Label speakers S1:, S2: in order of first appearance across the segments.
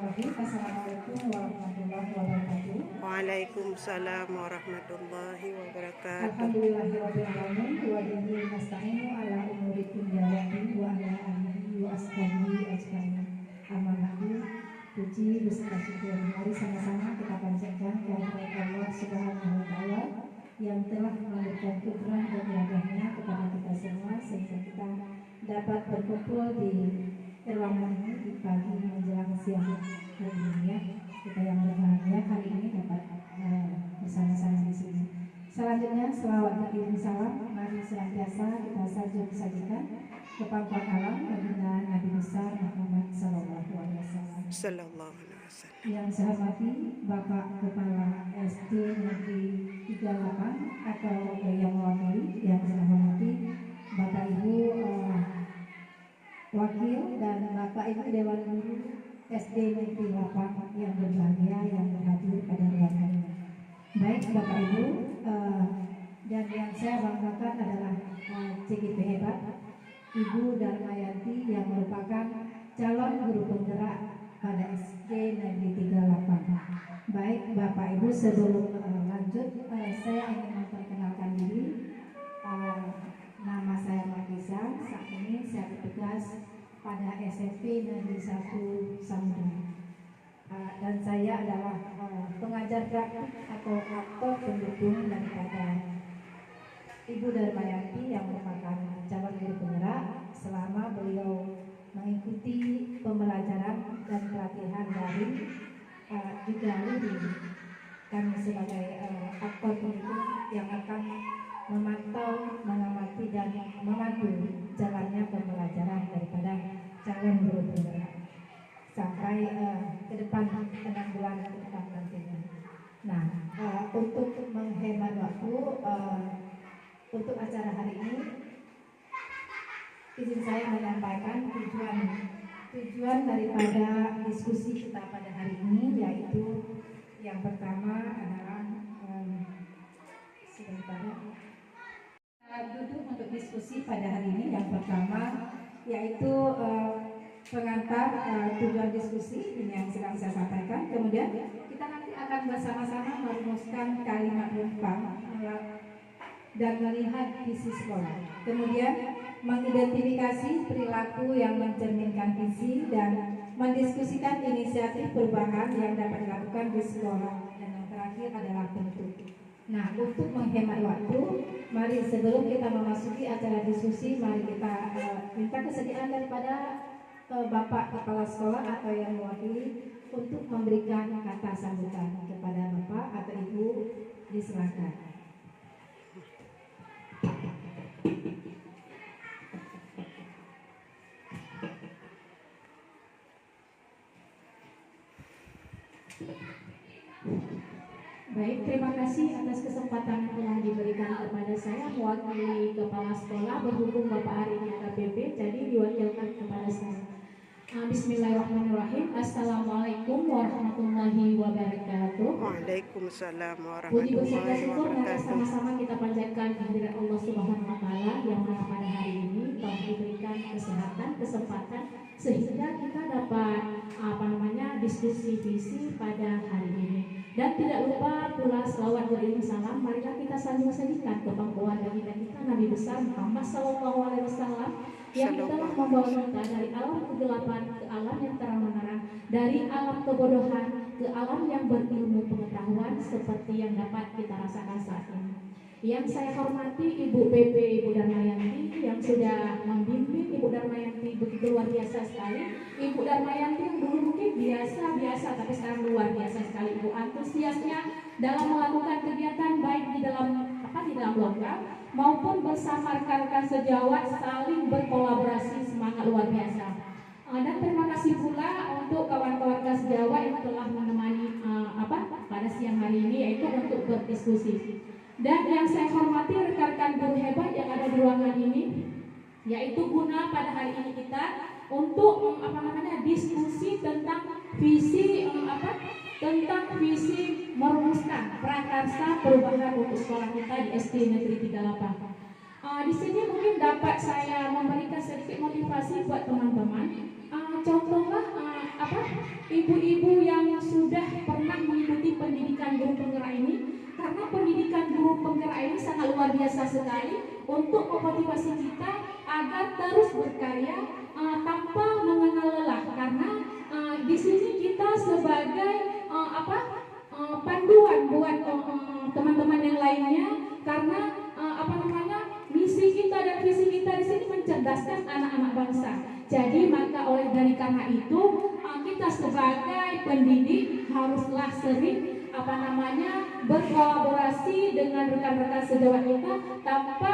S1: Bismillahirrahmanirrahim. Assalamualaikum warahmatullahi wabarakatuh.
S2: Waalaikumsalam warahmatullahi wabarakatuh.
S1: Alhamdulillahirrahmanirrahim. Wa bihi nasta'inu ala umuri dunya wa din wa ala alihi wa ashabihi ajmain. Amma ba'du. Puji beserta syukur, mari sama-sama kita panjatkan kehadirat Allah Subhanahu wa taala yang telah memberikan kudrat dan iradahnya kepada kita semua sehingga kita dapat berkumpul di ruangan ini di pagi menjelang siang hari ini ya. Kita yang berbahagia hari ini dapat bersama-sama di sini. Selanjutnya selawat dan salam mari senantiasa kita sajikan kepada alam baginda Nabi besar Muhammad sallallahu alaihi wasallam. Yang saya hormati Bapak Kepala SD Negeri 38 atau yang mewakili, yang saya hormati Bapak Ibu Wakil dan Bapak Ibu Dewan Guru SD Negeri 8 yang berbahagia yang hadir pada ruangan ini. Baik Bapak Ibu, dan yang saya banggakan adalah CGP hebat Ibu Darmayanti yang merupakan calon guru penggerak pada SD Negeri 38. Baik Bapak Ibu, sebelum lanjut saya ingin memperkenalkan diri. Nama saya Marisa, saat ini saya bertugas pada SMP Negeri 1 Samudra. Dan saya adalah pengajar praktik atau aktor pendukung daripada Ibu Darmayanti yang merupakan calon guru penggerak selama beliau mengikuti pembelajaran dan pelatihan dari juga Ludi. Kami sebagai aktor pendukung yang akan memantau, mengamati dan memandu jalannya pembelajaran daripada calon guru penggerak sampai ke depan 6 bulan ke depan nantinya. Nah, untuk menghemat waktu untuk acara hari ini, izin saya menyampaikan tujuan daripada diskusi kita pada hari ini, yaitu yang pertama adalah duduk untuk diskusi pada hari ini. Yang pertama yaitu pengantar tujuan diskusi ini yang sedang saya sampaikan. Kemudian kita nanti akan bersama-sama merumuskan kalimat rumpang dan melihat visi sekolah. Kemudian mengidentifikasi perilaku yang mencerminkan visi dan mendiskusikan inisiatif perubahan yang dapat dilakukan di sekolah. Dan yang terakhir adalah penutup. Nah, untuk menghemat waktu, mari sebelum kita memasuki acara diskusi, mari kita minta kesediaan daripada Bapak Kepala Sekolah atau yang mewakili untuk memberikan kata sambutan kepada Bapak atau Ibu. Disilakan. Baik, terima kasih atas kesempatan yang telah diberikan kepada saya mewakili Kepala Sekolah. Berhubung Bapak hari ini KPP, jadi diwakilkan kepada saya. Bismillahirrahmanirrahim. Assalamualaikum warahmatullahi wabarakatuh.
S2: Waalaikumsalam
S1: Puji beserta
S2: warahmatullahi
S1: syukur mari
S2: wabarakatuh.
S1: sama-sama kita panjatkan kehadirat Allah Subhanahu wa taala yang mana pada hari ini telah diberikan kesehatan, kesempatan sehingga kita dapat diskusi visi pada hari ini. Dan tidak lupa pula selawat beriring salam, marilah kita saling-salingkan ke pangkuan baginda kita Nabi besar Muhammad sallallahu alaihi wasallam yang telah membawa kita dari alam kegelapan ke alam yang terang menerang, dari alam kebodohan ke alam yang berilmu pengetahuan seperti yang dapat kita rasakan saat ini. Yang saya hormati Ibu PP Ibu Darmayanti yang sudah membimbing. Ibu Darmayanti begitu luar biasa sekali. Ibu Darmayanti yang dulu mungkin biasa-biasa, tapi sekarang luar biasa sekali Ibu antusiasnya dalam melakukan kegiatan baik di dalam logam maupun bersama rekan-rekan sejawat saling berkolaborasi, semangat luar biasa. Dan terima kasih pula untuk kawan-kawan sejawat yang telah menemani pada siang hari ini, yaitu untuk berdiskusi. Dan yang saya hormati rekan-rekan guru hebat yang ada di ruangan ini, yaitu guna pada hari ini kita untuk diskusi tentang visi merumuskan prakarsa perubahan untuk sekolah kita di SD Negeri 38. Di sini mungkin dapat saya memberikan sedikit motivasi buat teman-teman. Contohlah ibu-ibu yang sudah pernah mengikuti pendidikan guru penggerak ini, karena pendidikan guru penggerak ini sangat luar biasa sekali untuk memotivasi kita agar terus berkarya tanpa mengenal lelah. Karena di sini kita sebagai panduan buat teman-teman yang lainnya, karena misi kita dan visi kita di sini mencerdaskan anak-anak bangsa. Jadi maka dari karena itu kita sebagai pendidik haruslah sering berkolaborasi dengan rekan-rekan sejawat kita tanpa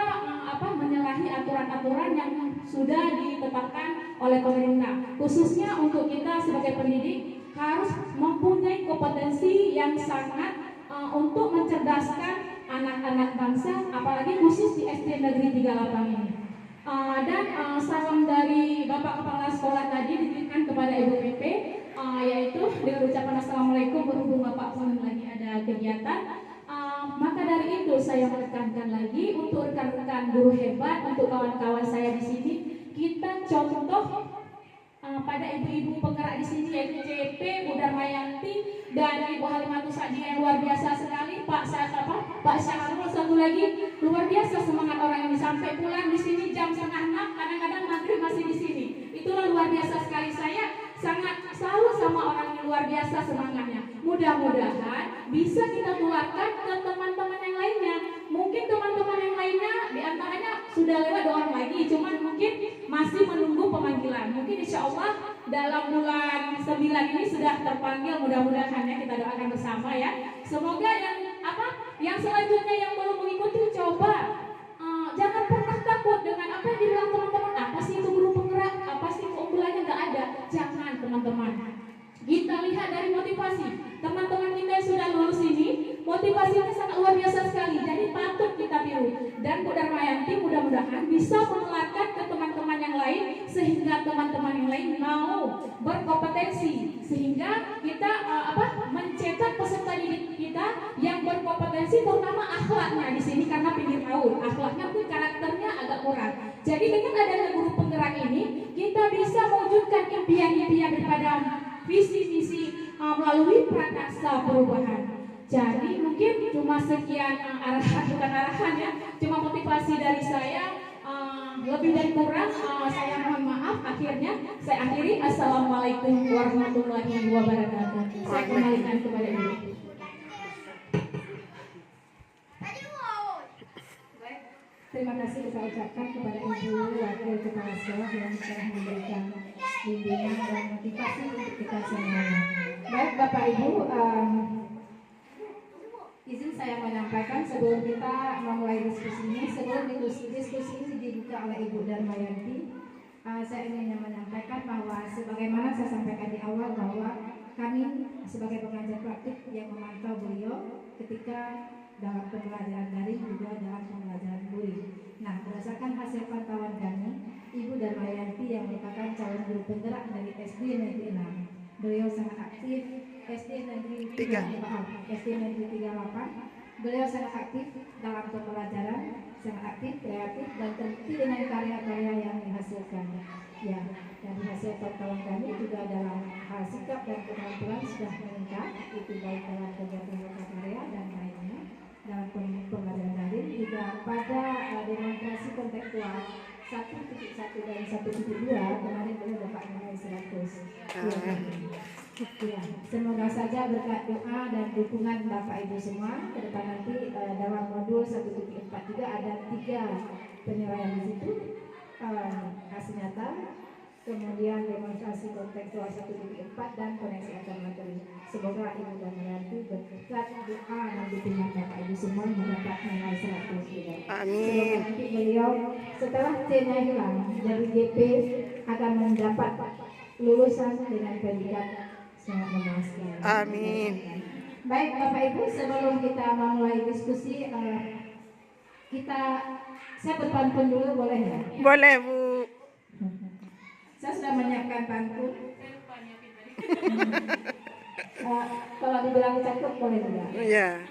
S1: menyalahi aturan-aturan yang sudah ditetapkan oleh pemerintah. Khususnya untuk kita sebagai pendidik harus mempunyai kompetensi yang sangat untuk mencerdaskan anak-anak bangsa, apalagi khusus di SD Negeri 38 ini. Dan salam dari Bapak Kepala Sekolah tadi dititipkan kepada Ibu PP, yaitu dengan ucapan Assalamualaikum, berhubung Bapak pun lagi ada kegiatan. Maka dari itu saya menekankan lagi untuk rekan-rekan guru hebat, untuk kawan-kawan saya di sini, kita contoh pada ibu-ibu penggerak di sini, yaitu CP, Bu Darmayanti dan Ibu Halimatus Sa'diyah yang luar biasa sekali. Pak Syahrul satu lagi luar biasa semangat orang ini, sampai pulang di sini jam 5:30, kadang-kadang maghrib masih di sini. Itulah luar biasa sekali. Saya sangat salut sama orang yang luar biasa semangatnya. Mudah-mudahan bisa kita tularkan ke teman-teman yang lainnya. Mungkin teman-teman yang lainnya diantaranya sudah lewat 2 orang lagi, cuman mungkin masih menunggu pemanggilan. Mungkin insya Allah dalam bulan 9 ini sudah terpanggil, mudah-mudahan ya, kita doakan bersama ya. Semoga yang selanjutnya yang belum mengikuti, coba jangan pernah takut dengan apa yang dibilang teman-teman. Apa sih itu guru penggerak? Apa sih keunggulannya? Nggak ada. Jangan teman-teman. Kita lihat dari motivasi teman-teman kita yang sudah lulus ini, motivasinya sangat luar biasa sekali. Jadi patut kita tiru. Dan Bu Darmayanti mudah-mudahan bisa menularkan ke teman-teman yang lain, sehingga teman-teman yang lain mau berkompetensi, sehingga kita mencetak peserta didik kita yang berkompetensi, terutama akhlaknya di sini, karena pinggir tahun akhlaknya pun karakternya agak kurang. Jadi dengan adanya guru penggerak ini, kita bisa mewujudkan impian-impian daripada visi-visi melalui prakarsa perubahan. Jadi mungkin cuma sekian bukan arahan ya, cuma motivasi dari saya. Lebih dan kurang saya mohon maaf. Akhirnya saya akhiri. Assalamualaikum warahmatullahi wabarakatuh. Saya kembalikan kepada Ibu. Terima kasih kita ucapkan kepada Ibu Wakil Kepala Sekolah yang telah memberikan bimbingan dan motivasi untuk kita semuanya. Baik Bapak Ibu, izin saya menyampaikan sebelum kita memulai diskusi ini, sebelum diskusi ini dibuka oleh Ibu Darmayanti, saya ingin menyampaikan bahwa sebagaimana saya sampaikan di awal, bahwa kami sebagai pengajar praktik yang memantau beliau ketika dalam pembelajaran daring juga dalam pembelajaran luring. Nah, berdasarkan hasil pantauan kami, Ibu Darmayanti yang merupakan calon guru penggerak dari SD Negeri 6. Beliau sangat aktif SD Negeri 38. Beliau sangat aktif dalam pembelajaran, sangat aktif, kreatif, dan terbukti dengan karya-karya yang dihasilkan. Ya, dan hasil pantauan kami juga dalam hal sikap dan keterampilan sudah meningkat, itu baik dalam kegiatan karya dan lainnya. Dalam pembelajaran daring juga pada demonstrasi kontekstual 1.1 dan 1.2 kemarin beliau dapat nilai 100. Ya, semoga saja berkat doa dan dukungan Bapak Ibu semua ke depan nanti dalam modul 1.4 juga ada 3 penilaian di situ, hasil nyata, kemudian demonstrasi kontekstual 1.4 dan koneksi antar materi. Semoga Ibu dan Darmayanti berkat doa dan dukungan Bapak Ibu semua mendapat nilai 100 juga.
S2: Amin.
S1: Semoga nanti beliau setelah C-nya hilang dari GP akan mendapat lulusan dengan predikat sangat memuaskan.
S2: Amin.
S1: Baik Bapak Ibu, sebelum kita memulai diskusi, saya berpantun dulu boleh ya?
S2: Boleh Bu.
S1: Saya sudah menyiapkan pantun. Kalau dibilang cakep boleh juga.
S2: Iya.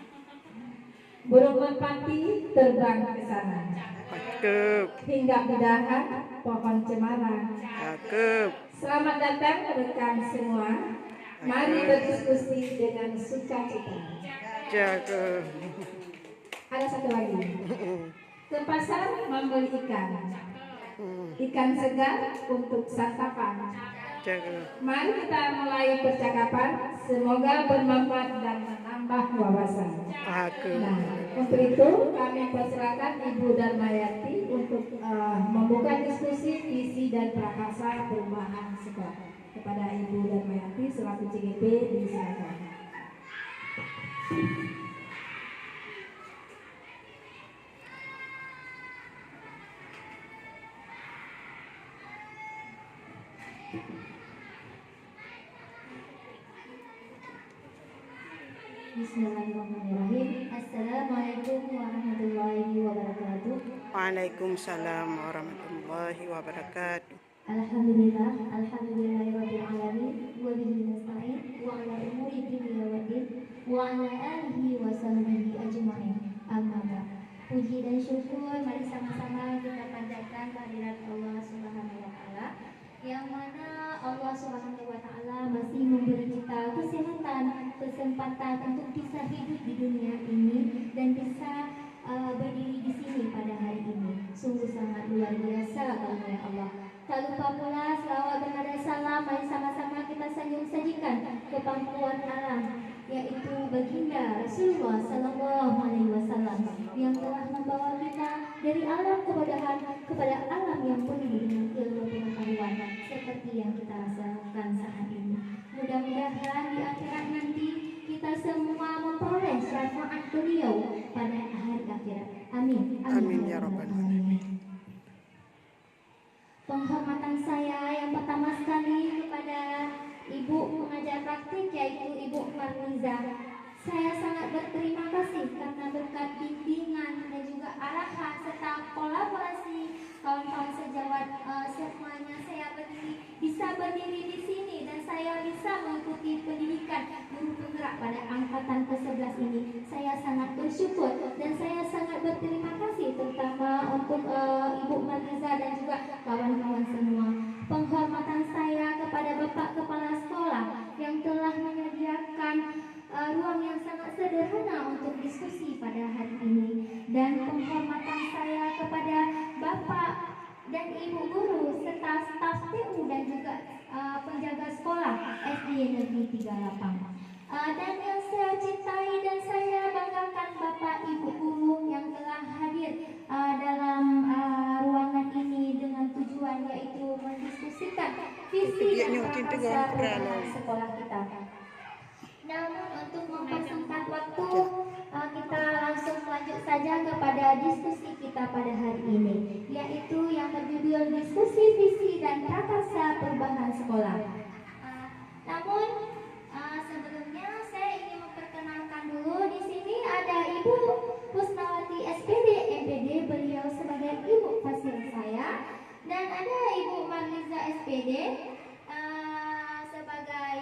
S1: Burung merpati terbang ke sana,
S2: Cakep.
S1: hingga di dahan pohon cemara.
S2: Cakep.
S3: Selamat datang rekan semua. Mari berdiskusi dengan sukacita.
S2: Jaga.
S3: Ada satu lagi. Ke pasar membeli ikan. Ikan segar untuk santapan.
S2: Jaga.
S3: Mari kita mulai percakapan. Semoga bermanfaat dan menambah wawasan.
S2: Aku.
S3: Nah, untuk itu kami persilakan Ibu Darmayati untuk membuka diskusi visi dan prakarsa perubahan sekolah. Kepada Ibu Darmayati selaku CGP disilakan.
S4: Bismillahirrahmanirrahim. Assalamualaikum warahmatullahi wabarakatuh.
S2: Waalaikumsalam warahmatullahi wabarakatuh.
S4: Alhamdulillahirabbil alamin wa bihi nasta'in wa ala umuri dunya waddin wa ala alihi wa sahbihi ajma'in. Amma ba'd. Puji dan syukur mari sama-sama kita panjatkan kehadirat Allah Subhanahu wa taala, yang mana Allah Subhanahu wa taala masih memberi kita kesehatan, kesempatan untuk bisa hidup di dunia ini dan bisa berdiri di sini pada hari ini. Sungguh sangat luar biasa karunia Allah. Tak lupa pula selawat dan ada salam mari sama-sama kita sajikan ke pangkuan alam, yaitu baginda Rasulullah Sallallahu Alaihi Wasallam yang telah membawa kita dari alam kebodohan kepada alam yang penuh dengan ilmu pengetahuan seperti yang kita rasakan saat ini. Mudah-mudahan di akhirat nanti kita semua memperoleh syafaat beliau pada hari akhirat. Amin.
S2: Amin ya rabbal alamin.
S4: Penghormatan saya yang pertama sekali kepada Ibu pengajar praktik, yaitu Ibu Marniza. Saya sangat berterima kasih karena berkat bimbingan dan juga arahan serta kolaborasi kawan-kawan sejawat semuanya saya bisa berdiri di sini dan saya bisa mengikuti pendidikan guru penggerak pada angkatan ke-11 ini. Saya sangat bersyukur dan saya sangat berterima kasih terutama untuk Ibu Marniza dan juga kawan-kawan semua. Penghormatan saya kepada Bapak Kepala Sekolah yang telah menyediakan ruang yang sangat sederhana untuk diskusi pada hari ini, dan penghormatan saya kepada Bapak dan Ibu guru serta staf TU dan juga penjaga sekolah SD Negeri 38. Dan yang saya cintai dan saya banggakan Bapak Ibu guru yang telah hadir dalam ruangan ini dengan tujuan yaitu mendiskusikan visi dan prakarsa perubahan sekolah kita. Namun untuk mempersingkat waktu, kita langsung lanjut saja kepada diskusi kita pada hari ini, yaitu yang berjudul diskusi visi dan prakarsa perubahan sekolah. Namun sebelumnya saya ingin memperkenalkan dulu, di sini ada Ibu Pusnawati SPD MPD, beliau sebagai ibu fasil saya, dan ada Ibu Marliza SPD sebagai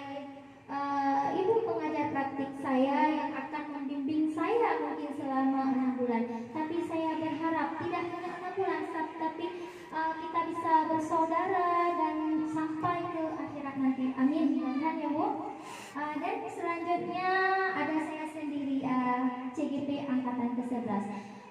S4: ibu pengajar praktik saya yang akan membimbing saya mungkin selama 6 bulan. Tapi saya berharap tidak hanya 6 bulan, tapi kita bisa bersaudara dan sampai ke akhirat nanti. Amin. Mudah-mudahan ya Bu. Dan selanjutnya ada saya sendiri, CGP Angkatan ke-11.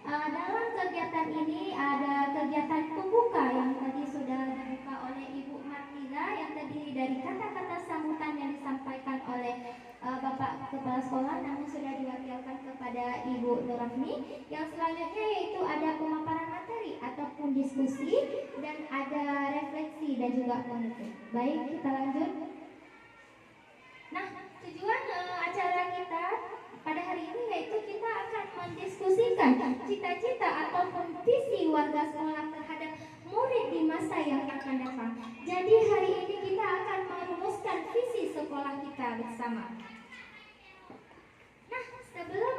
S4: Dalam kegiatan ini ada kegiatan pembuka yang tadi sudah dibuka oleh Ibu Martiza, yang terdiri dari kata-kata sambutan yang disampaikan oleh Bapak Kepala Sekolah, namun sudah diwakilkan kepada Ibu Nurafni. Yang selanjutnya yaitu ada pemaparan materi ataupun diskusi dan ada refleksi dan juga penutup. Baik, kita lanjut. Nah, tujuan acara kita pada hari ini yaitu kita akan mendiskusikan cita-cita ataupun visi warga sekolah terhadap murid di masa yang akan datang. Jadi hari ini kita akan merumuskan visi sekolah kita bersama. Nah, sebelum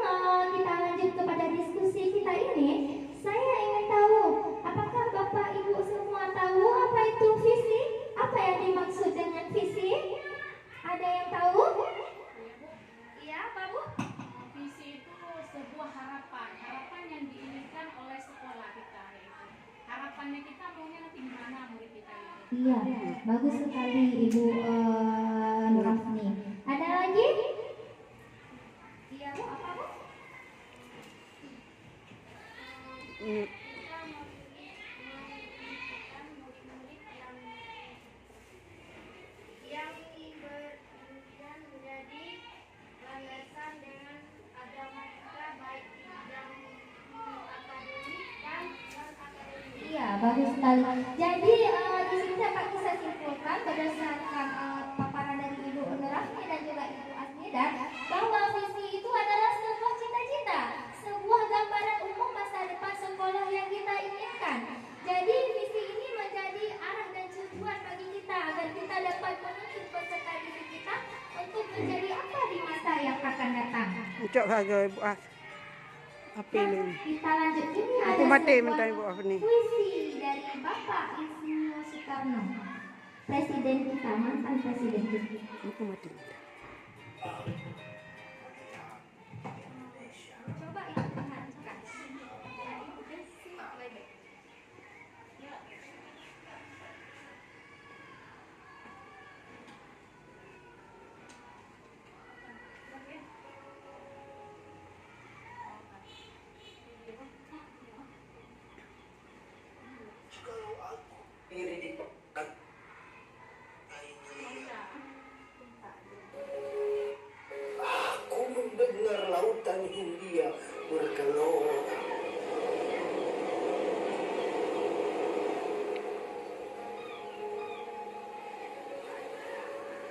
S4: kita lanjut kepada diskusi kita ini, saya ingin tahu, apakah Bapak Ibu semua tahu apa itu visi? Apa yang dimaksud dengan visi? Ada yang tahu? Iya, Pak Bu?
S1: Visi itu sebuah harapan yang diinginkan oleh sekolah kita. Harapannya kita maunya nanti gimana murid kita itu.
S4: Iya, bagus sekali Ibu Nurafni. Ada lagi? Iya, Bu, apa Bu?
S2: Hmm,
S4: Yang berkemudian menjadi landasan dengan agama kita baik yang akademik dan non akademik. Iya, bagus sekali. Jadi di sini dapat kita simpulkan berdasarkan paparan dari Ibu Nurafni dan juga Ibu Asmidah bahwa visi itu adalah sebuah cita-cita, sebuah gambaran umum masa depan sekolah yang kita inginkan. Jadi visi ini menjadi arah dan tujuan bagi kita agar kita dapat menuntut peserta didik kita untuk menjadi apa di masa yang akan datang.
S2: Ucap bagai Ibu apa ini?
S4: Kita lanjut ini
S2: Aku
S4: ada
S2: mati
S4: sebuah
S2: minta Ibu apa nih?
S4: puisi dari Bapak Insinyur Soekarno, Presiden kita, mantan Presiden kita.
S2: Aku mati.
S4: Coba Ibu perhatikan. Ya, Ibu simak baik-baik.
S5: Aku mendengar lautan Hindia bergelora.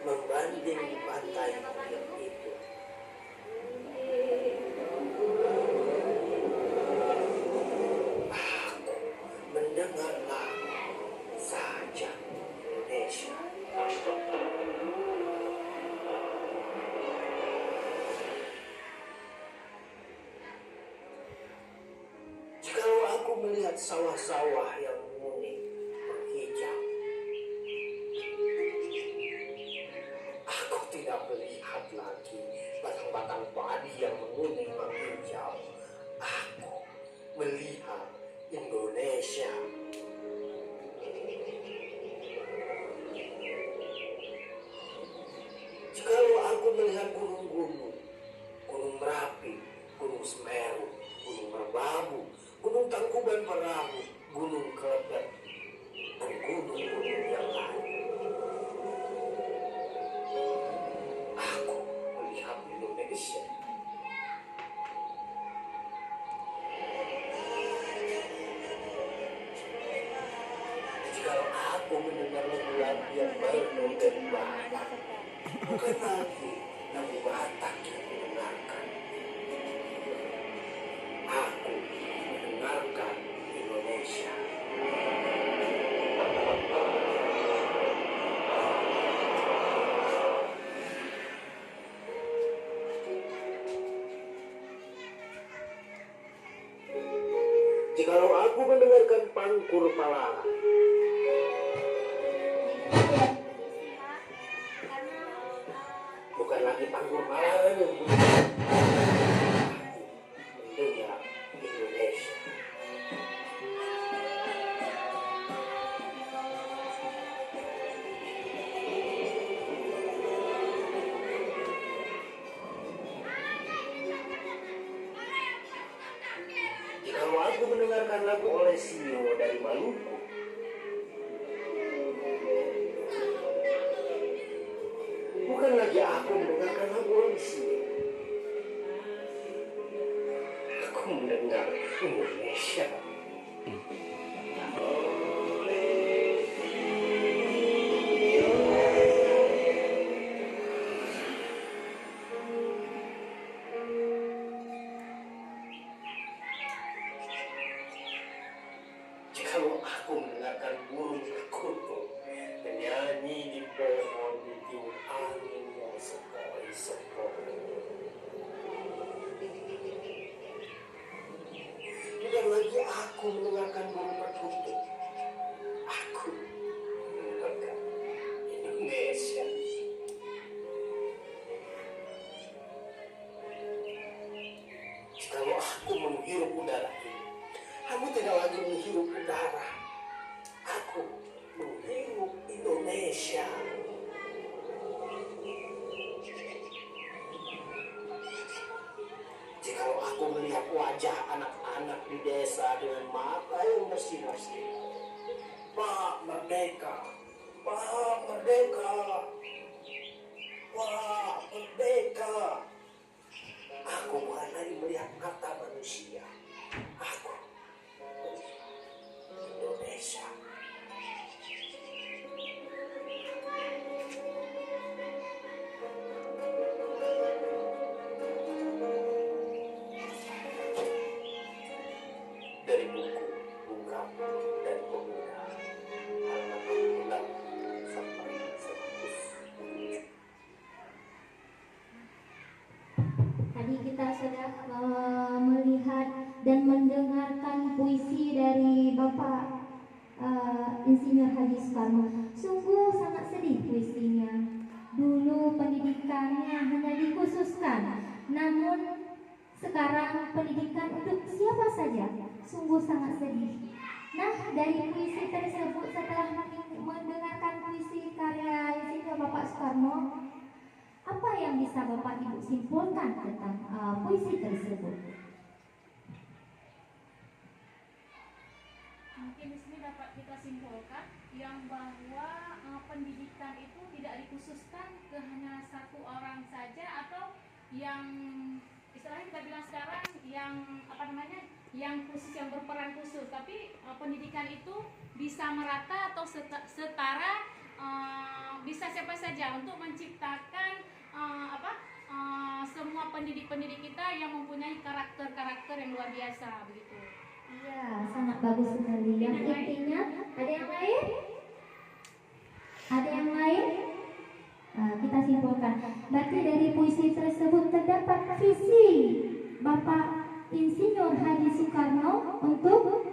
S5: Membanding pantai yang itu. Aku mendengar lagu saja Indonesia. Jikalau aku melihat sawah-sawah yang kuning menghijau, aku tidak melihat lagi batang-batang padi yang menguning menghijau. Aku melihat Indonesia. Jikalau aku melihat gunung-gunung, Gunung Merapi, Gunung Semeru, Gunung Merbabu, Gunung Tangkuban Perahu, Gunung Kelebet, dan gunung-gunung yang lain, aku melihat Indonesia. Jikalau aku mendengar lagu-lagu yang merdu dari Batak, bukan lagi lagu Batak yang mendengarkan. Aku mendengarkan Indonesia. Jikalau aku mendengarkan Pangkur Palala, bukan lagi Pangkur Palala yang mendengar Indonesia. Jikalau aku mendengarkan lagu Olesio dari Maluku, bukan lagi aku mendengarkan lagu Olesio. Aku mendengar Indonesia. Jikalau aku mendengarkan burung perkutut menyanyi di pohon di tiup angin yang sepoi-sepoi, bukan lagi aku mendengarkan burung perkutut, aku mendengarkan Indonesia. Jikalau aku menghirup udara ini, aku tidak lagi menghirup udara. Aku menghirup wajah anak-anak di desa dengan mata yang bersinar-sinar. Pak Merdeka, Pak Merdeka, Pak Merdeka. Aku bukan lagi melihat mata manusia. Aku Indonesia. Dari buku, ungkap, dan pemuda, halaman 66 sampai 107.
S4: Tadi kita sudah melihat dan mendengarkan puisi dari Bapak Insinyur Haji Soekarno. Sungguh sangat sedih puisinya. Dulu pendidikannya hanya dikhususkan, namun sekarang pendidikan untuk siapa saja. Sungguh sangat sedih. Nah, dari puisi tersebut, setelah mendengarkan puisi karya Insinyur Bapak Soekarno, apa yang bisa Bapak Ibu simpulkan tentang puisi tersebut?
S1: Mungkin di sini dapat kita simpulkan yang bahwa pendidikan itu tidak dikhususkan ke hanya satu orang saja, atau yang istilahnya kita bilang sekarang yang yang khusus, yang berperan khusus, tapi pendidikan itu bisa merata atau setara, bisa siapa saja untuk menciptakan semua pendidik-pendidik kita yang mempunyai karakter-karakter yang luar biasa begitu.
S4: Iya, sangat bagus sekali. Yang intinya, ada yang lain? Ada yang lain? Kita simpulkan. Berarti dari puisi tersebut terdapat visi Bapak Insinyur Haji Soekarno untuk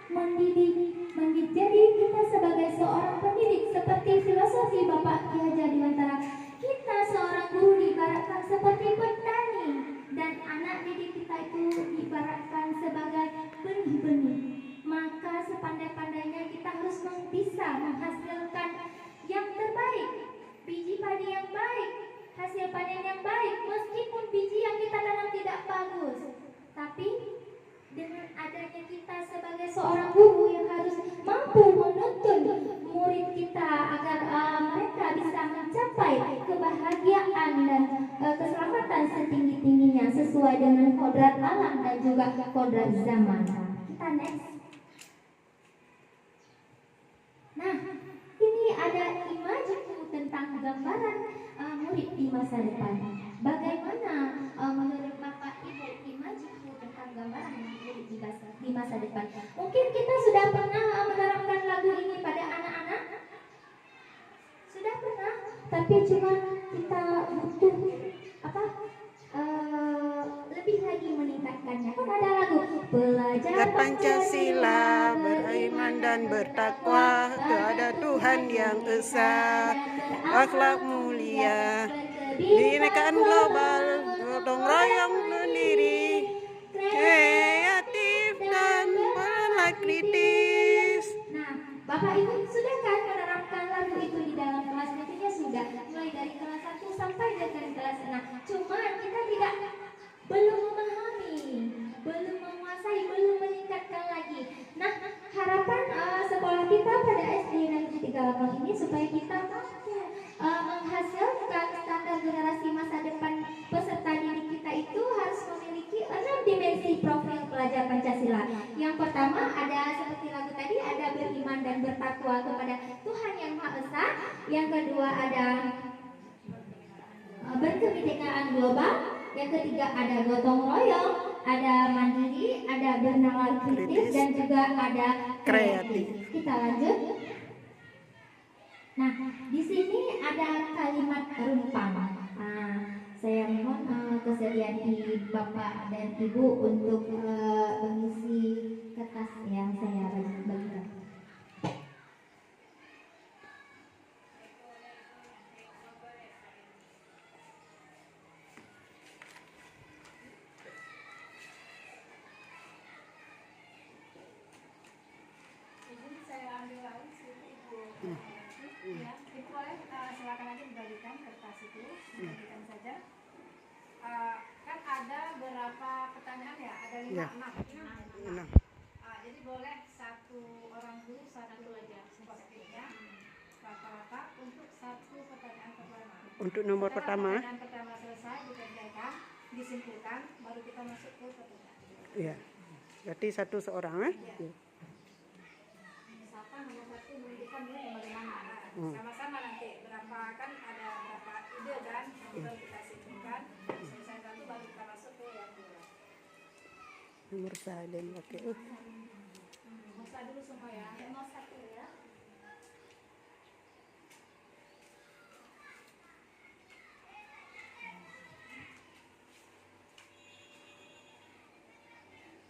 S4: menjadi kita sebagai seorang pendidik, seperti filosofi Bapak Ki Haji Dewantara. Kita seorang guru diibaratkan seperti petani, dan anak didik kita itu diibaratkan sebagai benih-benih. Maka sepandai-pandainya kita harus bisa menghasilkan yang terbaik, biji padi yang baik, hasil panen yang baik. Meskipun biji yang kita tanam tidak bagus, tapi dengan adanya kita sebagai seorang guru yang harus mampu menuntun murid kita agar mereka bisa mencapai kebahagiaan dan keselamatan setinggi-tingginya sesuai dengan kodrat alam dan juga kodrat zaman. Kita next. Nah, ini ada imajiku tentang gambaran murid di masa depan. Bagaimana menurut Bapak Ibu imajiku tentang gambaran murid di masa depan? Mungkin kita sudah pernah menerapkan lagu ini pada anak-anak. Sudah pernah, tapi cuma kita butuh lebih lagi meningkatkannya. Kan ada lagu belajar
S2: Pancasila, beriman dan bertakwa kepada Tuhan yang esa, akhlak mulia, bineka global, gotong royong mandiri, kreatif dan mulai kritis.
S4: Nah, Bapak Ibu sudah kan menerapkan lagu itu di dalam kelas? Tentunya sudah, mulai dari kelas 1 sampai dengan kelas 6. Cuma kita belum memahami, belum menguasai, belum meningkatkan lagi. Nah, harapan sekolah kita pada SD Negeri 38 ini supaya kita mampu menghasilkan standar generasi masa depan peserta didik kita itu harus memiliki 6 dimensi profil pelajar Pancasila. Yang pertama ada seperti lagu tadi, ada beriman dan bertakwa kepada Tuhan Yang Maha Esa. Yang kedua ada berkebinekaan global. Yang ketiga ada gotong royong, ada mandiri, ada bernalar kritis, dan juga ada kreatif. Kita lanjut. Nah, di sini ada kalimat rumpang. Saya mohon kesediaan Bapak dan Ibu untuk mengisi kertas yang saya bagikan.
S6: Ya, itu boleh silakan aja dibagikan kertas itu, dibagikan saja. Kan
S3: ada berapa pertanyaan ya? Ada 5,
S2: Ya.
S3: 6.
S2: 6.
S3: Jadi boleh satu orang guru satu aja postingnya rata-rata untuk satu pertanyaan pertama.
S2: Untuk nomor
S3: Setelah
S2: pertama,
S3: pertanyaan pertama selesai dikerjakan, disimpulkan, baru kita masuk ke pertanyaan.
S2: ya. Berarti satu seorang,
S3: Iya.
S2: Ya.
S1: Misalkan nomor 1 menunjukkan dia bagaimana.
S3: Sama-sama nanti berapa kan ada berapa ide kan, baru kita simpulkan. Selesai satu baru kita masuk ke yang dua.
S2: Nomor salin, oke.
S1: Masa dulu semua ya.
S4: Nomor 1 ya.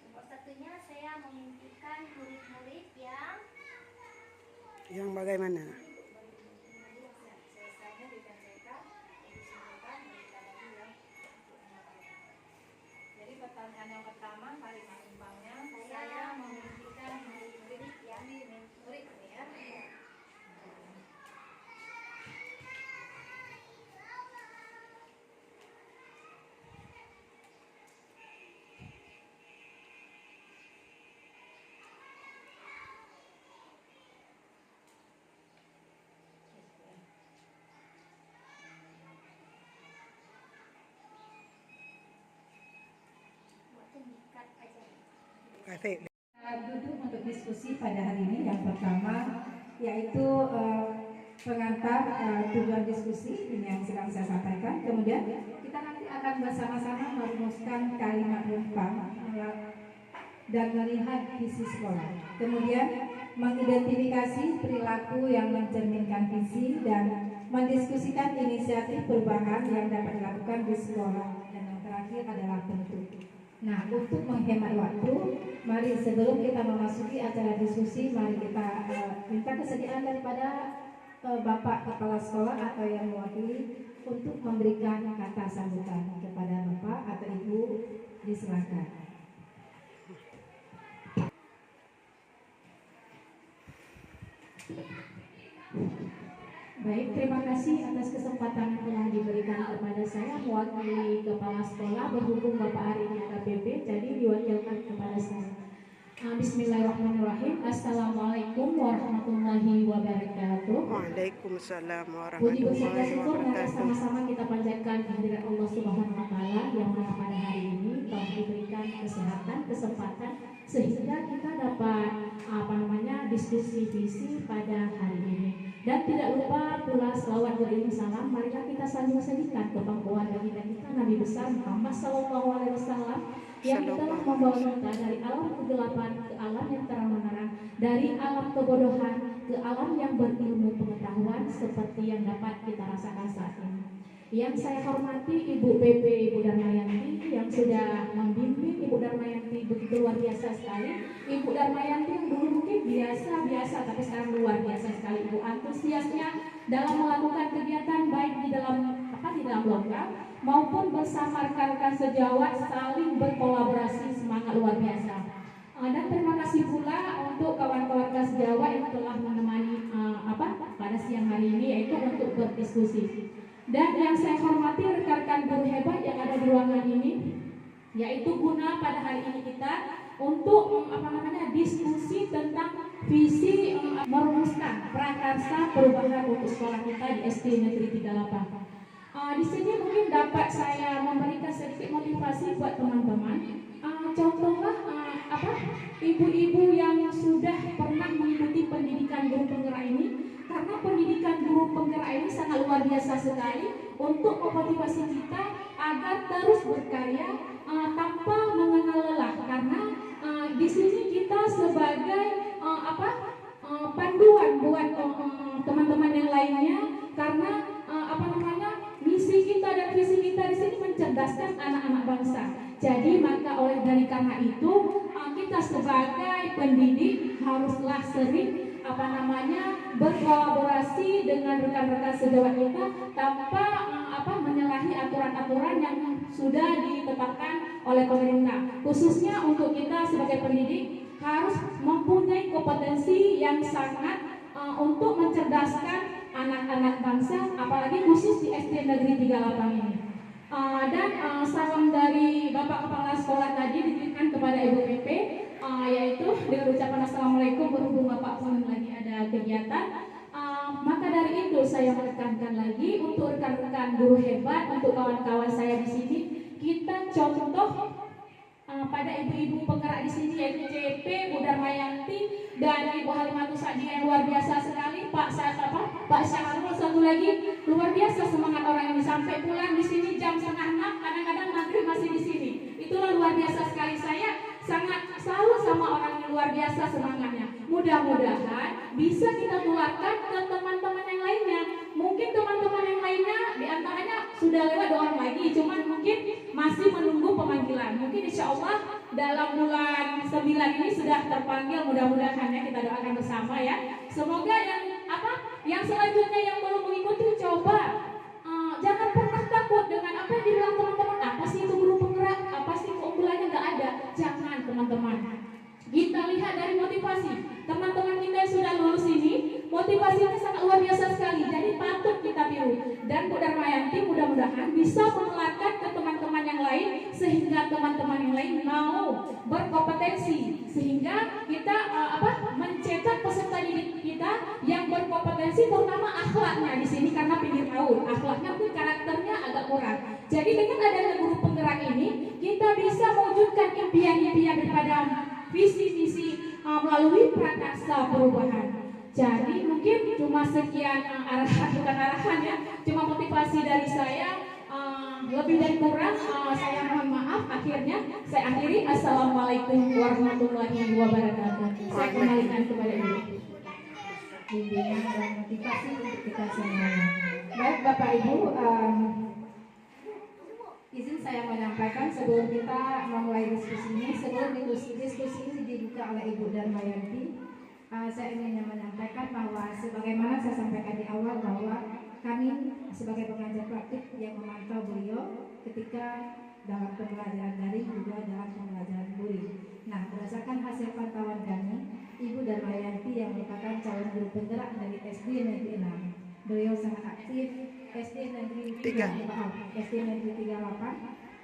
S4: Nomor 1-nya saya memimpikan murid-murid
S2: Yang bagaimana?
S3: Selesainya dikerjakan, disimpulkan, baru kita bagi yang jadi pertanyaan yang pertama paling gampangnya saya memimpikan murid-murid yang murid nih ya.
S4: waktu dikat aja.
S2: Kasih.
S3: Duduk untuk diskusi pada hari ini yang pertama yaitu pengantar tujuan diskusi ini yang sedang saya sampaikan. Kemudian kita nanti akan bersama-sama merumuskan kalimat rumpang dan melihat visi sekolah. Kemudian mengidentifikasi perilaku yang mencerminkan visi dan mendiskusikan inisiatif perubahan yang dapat dilakukan di sekolah. Dan yang terakhir adalah penutup. Nah, untuk menghemat waktu, mari sebelum kita memasuki acara diskusi, mari kita minta kesediaan daripada Bapak Kepala Sekolah atau yang mewakili untuk memberikan kata sambutan kepada Bapak atau Ibu, disilakan.
S1: Baik, terima kasih atas kesempatan yang telah diberikan kepada saya mewakili kepala sekolah. Berhubung Bapak hari ini ada PP, jadi diwakilkan kepada saya. Bismillahirrahmanirrahim. Assalamualaikum warahmatullahi wabarakatuh.
S2: Waalaikumsalam
S1: Puji bersyukur
S2: warahmatullahi
S1: syukur mari
S2: wabarakatuh.
S1: sama-sama kita panjatkan kehadirat Allah Subhanahu wa taala yang mana pada hari ini telah diberikan kesehatan, kesempatan sehingga kita dapat diskusi visi pada hari ini. Dan tidak lupa pula selawat beriring salam, marilah kita saling-salingkan ke pangkuan baginda kita Nabi besar Muhammad sallallahu alaihi wasallam yang telah membawa kita dari alam kegelapan ke alam yang terang menerang, dari alam kebodohan ke alam yang berilmu pengetahuan seperti yang dapat kita rasakan saat ini. Yang saya hormati Ibu PP Ibu Darmayanti yang sudah membimbing. Ibu Darmayanti begitu luar biasa sekali. Ibu Darmayanti yang dulu mungkin biasa-biasa tapi sekarang luar biasa sekali. Ibu antusiasnya dalam melakukan kegiatan baik di dalam lokal maupun bersama rekan-rekan sejawat saling berkolaborasi, semangat luar biasa. Dan terima kasih pula untuk kawan-kawan sejawat yang telah menemani pada siang hari ini yaitu untuk berdiskusi. Dan yang saya hormati rekan-rekan guru hebat yang ada di ruangan ini, yaitu guna pada hari ini kita untuk diskusi tentang visi merumuskan prakarsa perubahan untuk sekolah kita di SD Negeri 38. Di sini mungkin dapat saya memberikan sedikit motivasi buat teman-teman. Contohlah ibu-ibu yang sudah pernah mengikuti pendidikan guru penggerak ini, karena pendidikan guru penggerak ini sangat luar biasa sekali untuk memotivasi kita agar terus berkarya tanpa mengenal lelah. Karena di sini kita sebagai panduan buat teman-teman yang lainnya, karena misi kita dan visi kita di sini mencerdaskan anak-anak bangsa. Jadi maka dari karena itu kita sebagai pendidik haruslah sering berkolaborasi dengan rekan-rekan sejawat kita tanpa menyalahi aturan-aturan yang sudah ditetapkan oleh pemerintah. Khususnya untuk kita sebagai pendidik harus mempunyai kompetensi yang sangat untuk mencerdaskan anak-anak bangsa, apalagi khusus di SD Negeri 38 ini. Dan salam dari sekolah tadi dititipkan kepada Ibu PP, yaitu dengan ucapan Assalamualaikum berhubung Bapak pun lagi ada kegiatan. Maka dari itu saya menekankan lagi untuk rekan-rekan guru hebat, untuk kawan-kawan saya di sini, kita contoh pada ibu-ibu penggerak di sini yaitu CP, Bu Darmayanti dan Ibu Halimatus Sa'diyah yang luar biasa sekali. Pak Syahrul satu lagi luar biasa semangat orang ini, sampai pulang di sini jam 5:30, kadang-kadang maghrib masih di sini. Itulah luar biasa sekali. Saya sangat salut sama orang yang luar biasa semangatnya. Mudah-mudahan bisa kita tularkan ke teman-teman yang lainnya. Mungkin teman-teman yang lainnya diantaranya sudah lewat 2 orang lagi, cuman mungkin masih menunggu pemanggilan. Mungkin insya Allah dalam bulan 9 ini sudah terpanggil, mudah-mudahan ya, kita doakan bersama ya. Semoga yang selanjutnya yang belum mengikuti, coba jangan pernah takut dengan apa yang dibilang teman-teman. Apa sih itu guru penggerak? Apa sih keunggulannya? Nggak ada. Jangan teman-teman. Kita lihat dari motivasi teman-teman kita yang sudah lulus ini, motivasinya sangat luar biasa sekali. Jadi patut kita tiru. Dan Bu Darmayanti mudah-mudahan bisa menularkan ke teman-teman yang lain, sehingga teman-teman yang lain mau berkompetensi, sehingga kita mencetak peserta didik kita yang berkompetensi, terutama akhlaknya di sini, karena pinggir tahun akhlaknya mungkin karakternya agak kurang. Jadi dengan adanya guru penggerak ini, kita bisa mewujudkan impian-impian daripada visi-visi melalui prakarsa perubahan. Jadi mungkin cuma sekian arahan, bukan arahan ya, cuma motivasi dari saya. Lebih dan kurang saya mohon maaf. Akhirnya saya akhiri. Assalamualaikum warahmatullahi wabarakatuh. Saya kembalikan kepada Ibu.
S3: Bimbingan dan motivasi untuk kita semuanya. Baik Bapak Ibu, izin saya menyampaikan sebelum kita memulai diskusi ini, sebelum diskusi ini dibuka oleh Ibu Darmayanti, saya ingin menyampaikan bahwa sebagaimana saya sampaikan di awal, bahwa kami sebagai pengajar praktik yang memantau beliau ketika dalam pembelajaran daring juga dalam pembelajaran luring. Nah, berdasarkan hasil pantauan kami, Ibu Darmayanti yang merupakan calon guru penggerak dari SD Negeri 6, beliau sangat aktif. SD Negeri 38,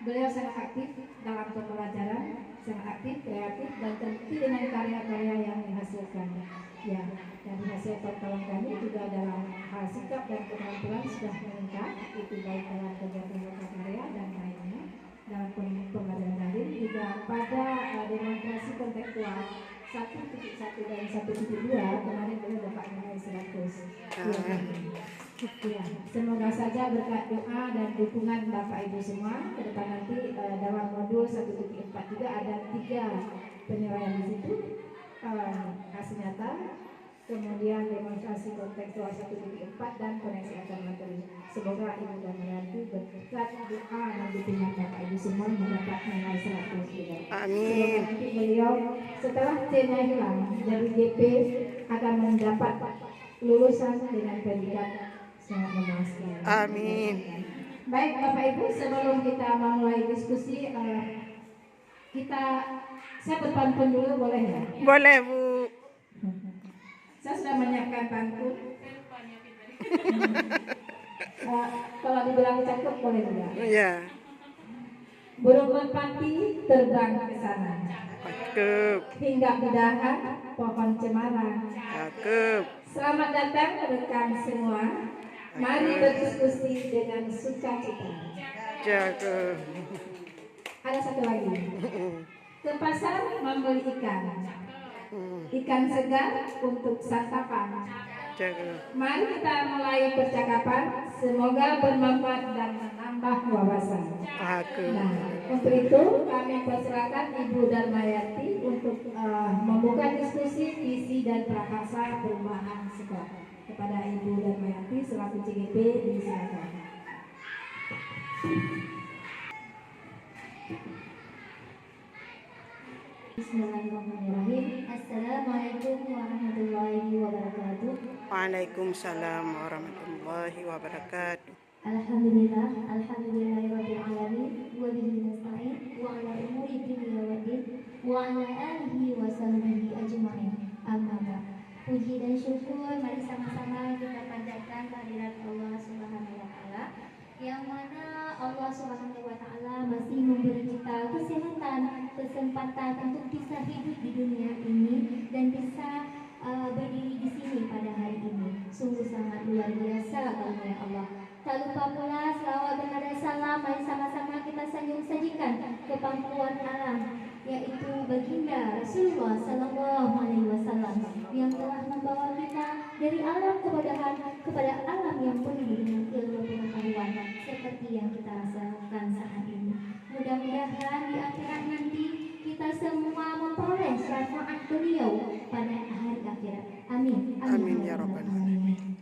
S3: beliau sangat aktif dalam pembelajaran, sangat aktif, kreatif, dan terbukti dengan karya-karya yang dihasilkan. Ya, dan hasil pantauan kami juga dalam hal sikap dan keterampilan sudah meningkat, itu baik dalam kegiatan karya dan lainnya. Dalam pembelajaran daring juga pada demonstrasi kontekstual 1.1 dan 1.2 kemarin beliau dapat nilai 100. Ya, semoga saja berkat doa dan dukungan Bapak Ibu semua ke depan nanti dalam modul 1.4 juga ada 3 penilaian di situ, hasil nyata, kemudian demonstrasi kontekstual 1.4 dan koneksi antar materi. Semoga Ibu Darmayanti berkat doa dan dukungan Bapak Ibu semua mendapat nilai 100 juga.
S2: Amin.
S3: Semoga nanti beliau setelah C-nya hilang dari GP akan mendapat lulusan dengan predikat sangat memuaskan.
S2: Amin.
S3: Baik Bapak Ibu, sebelum kita memulai diskusi, saya berpantun dulu boleh ya?
S2: Boleh Bu.
S3: Saya sudah menyiapkan pantun. Kalau dibilang cakep boleh juga.
S2: Iya.
S3: Burung merpati terbang ke sana,
S2: Cakep.
S3: hingga di dahan pohon cemara.
S2: Cakep.
S3: Selamat datang rekan semua. Mari berdiskusi dengan sukacita.
S2: Cakep.
S3: Ada satu lagi. Ke pasar membeli ikan. Ikan segar untuk santapan.
S2: Cakep.
S3: Mari kita mulai percakapan. Semoga bermanfaat dan menambah wawasan.
S2: Cakep.
S3: Nah, untuk itu kami persilakan Ibu Darmayanti untuk membuka diskusi visi dan prakarsa perubahan sekolah. Kepada Ibu Darmayanti selaku CGP disilakan.
S4: Bismillahirrahmanirrahim. Assalamualaikum warahmatullahi wabarakatuh.
S2: Waalaikumsalam warahmatullahi wabarakatuh.
S4: Alhamdulillahirabbil alamin wa bihi nasta'in wa ala umuri dunya waddin wa ala alihi wa sahbihi ajma'in. Amma ba'd. Puji dan syukur mari sama-sama kita panjatkan kehadirat Allah Subhanahu wa taala, yang mana Allah Subhanahu wa Ta'ala masih memberi kita kesehatan, kesempatan untuk bisa hidup di dunia ini dan bisa berdiri di sini pada hari ini. Sungguh sangat luar biasa karunia Allah. Tak lupa pula selawat dan ada salam, mari sama-sama kita sajikan ke pangkuan alam, yaitu baginda Rasulullah Sallallahu Alaihi Wasallam yang telah membawa kita dari alam kebodohan kepada alam yang penuh dengan ilmu pengetahuan seperti yang kita rasakan saat ini. Mudah-mudahan di akhirat nanti kita semua memperoleh syafaat beliau pada hari akhirat. Amin.
S2: Amin ya rabbal alamin.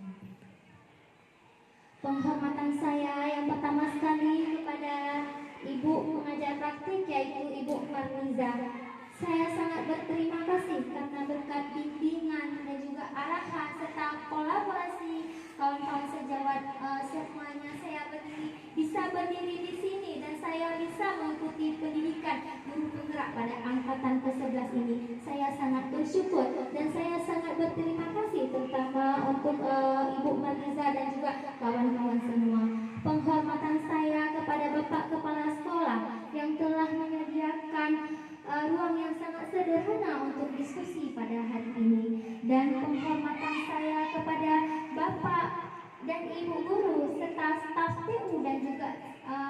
S4: Penghormatan saya yang pertama sekali kepada Ibu pengajar praktik, yaitu Ibu Marniza. Saya sangat berterima kasih karena berkat bimbingan dan juga arahan serta kolaborasi kawan-kawan sejawat semuanya saya bisa berdiri di sini dan saya bisa mengikuti pendidikan guru penggerak pada angkatan ke-11 ini. Saya sangat bersyukur dan saya sangat berterima kasih terutama untuk Ibu Marniza dan juga kawan-kawan semua. Penghormatan saya kepada Bapak Kepala Sekolah yang telah menyediakan ruang yang sangat sederhana untuk diskusi pada hari ini, dan penghormatan saya kepada Bapak dan Ibu guru serta staf TU dan juga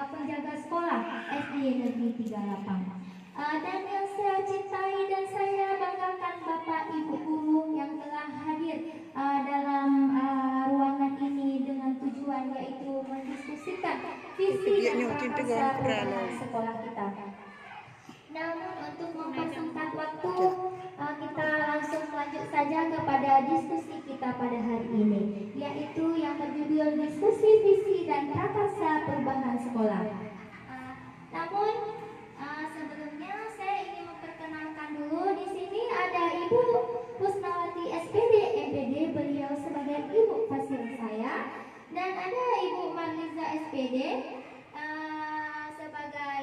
S4: penjaga sekolah SD Negeri 38. Dan yang saya cintai dan saya banggakan Bapak Ibu guru yang telah hadir dalam ruangan ini dengan tujuan yaitu mendiskusikan visi dan prakarsa sekolah kita. Namun untuk mempersingkat waktu, kita langsung lanjut saja kepada diskusi kita pada hari ini, yaitu yang berjudul diskusi visi dan prakarsa perubahan sekolah. Namun sebelumnya saya ingin memperkenalkan dulu, di sini ada Ibu Husnawati SPD MPD, beliau sebagai ibu fasil saya, dan ada Ibu Marliza SPD sebagai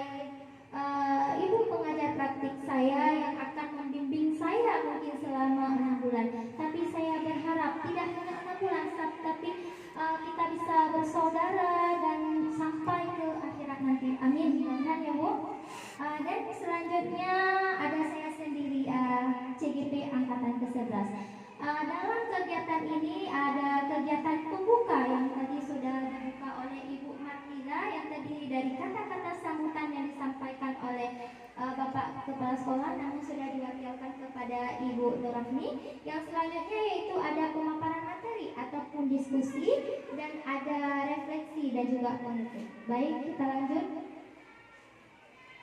S4: ibu pengajar praktik saya yang akan membimbing saya mungkin selama 6 bulan. Tapi saya berharap tidak hanya 6 bulan, tapi kita bisa bersaudara dan sampai ke akhirat nanti. Amin. Mudah-mudahan ya Bu. Dan selanjutnya ada saya sendiri, CGP Angkatan ke-11. Dalam kegiatan ini ada kegiatan pembuka yang tadi sudah dibuka oleh Ibu Marliza, yang terdiri dari kata-kata sambutan yang disampaikan oleh Bapak Kepala Sekolah, namun sudah diwakilkan kepada Ibu Nurafni. Yang selanjutnya yaitu ada pemaparan materi ataupun diskusi dan ada refleksi dan juga penutup. Baik, kita lanjut.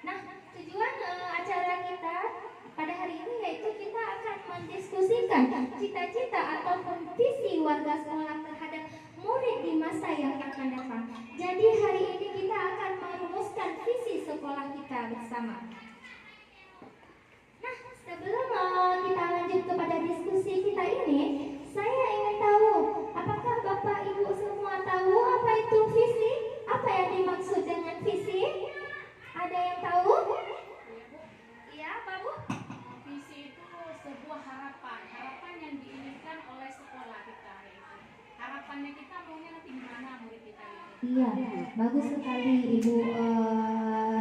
S4: Nah, tujuan acara kita pada hari ini yaitu kita akan mendiskusikan cita-cita ataupun visi warga sekolah terhadap murid di masa yang akan datang. Jadi hari ini kita akan merumuskan visi sekolah kita bersama. Nah, sebelum kita lanjut kepada diskusi kita ini, saya ingin tahu, apakah Bapak Ibu semua tahu apa itu visi? Apa yang dimaksud dengan visi? Ada yang tahu? Iya, Pak Bu?
S1: Visi itu sebuah harapan yang diinginkan oleh sekolah kita. Harapannya kita maunya nanti gimana murid kita itu.
S4: Iya, bagus sekali Ibu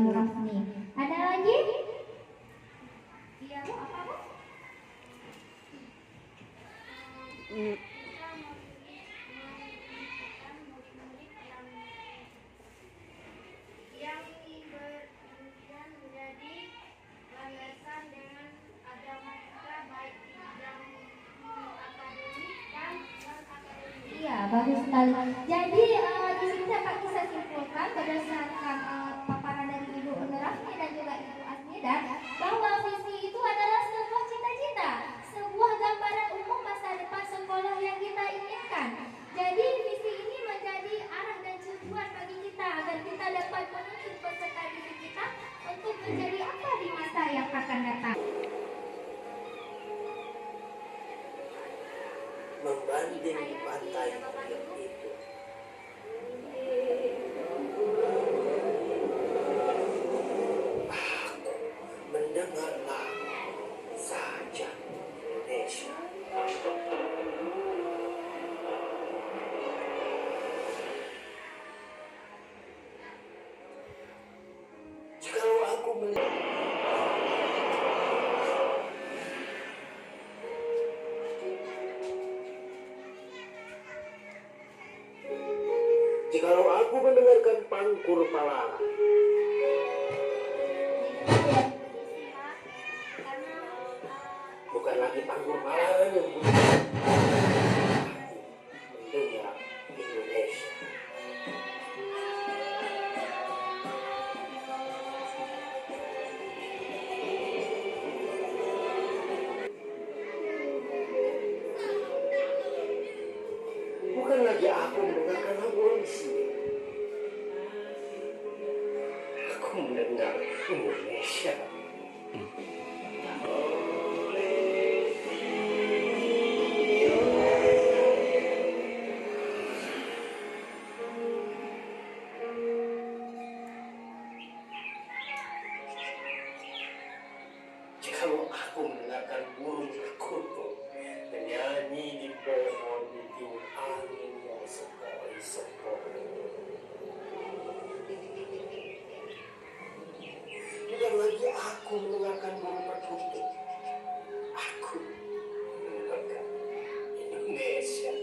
S4: Nurafni. Ada lagi? Iya Bu, apa Bu? Yang berkemudian menjadi landasan dengan agama kita baik di bidang akademik dan non-akademik. Iya, bagus sekali. Jadi di sini dapat kita simpulkan berdasarkan paparan dari Ibu Nurafni dan juga Ibu Asmida bahwa visi itu adalah sebuah cita-cita, sebuah gambaran umum masa depan sekolah yang kita inginkan. Jadi visi ini menjadi arah dan tujuan bagi kita agar kita dapat menuntut peserta didik kita untuk menjadi apa di masa yang akan datang.
S5: Membanding pantai itu, aku mendengar lagu saja Indonesia. melihat jikalau aku mendengarkan pangkur palara, bukan lagi pangkur palara yang mendengar Indonesia. Bukan lagi aku mendengarkan aborsi. Aku mendengar Indonesia. Jikalau aku mendengarkan burung perkutut menyanyi di pohon di tiup angin yang sepoi-sepoi. Bukan lagi aku mendengarkan burung perkutut, aku mendengarkan Indonesia.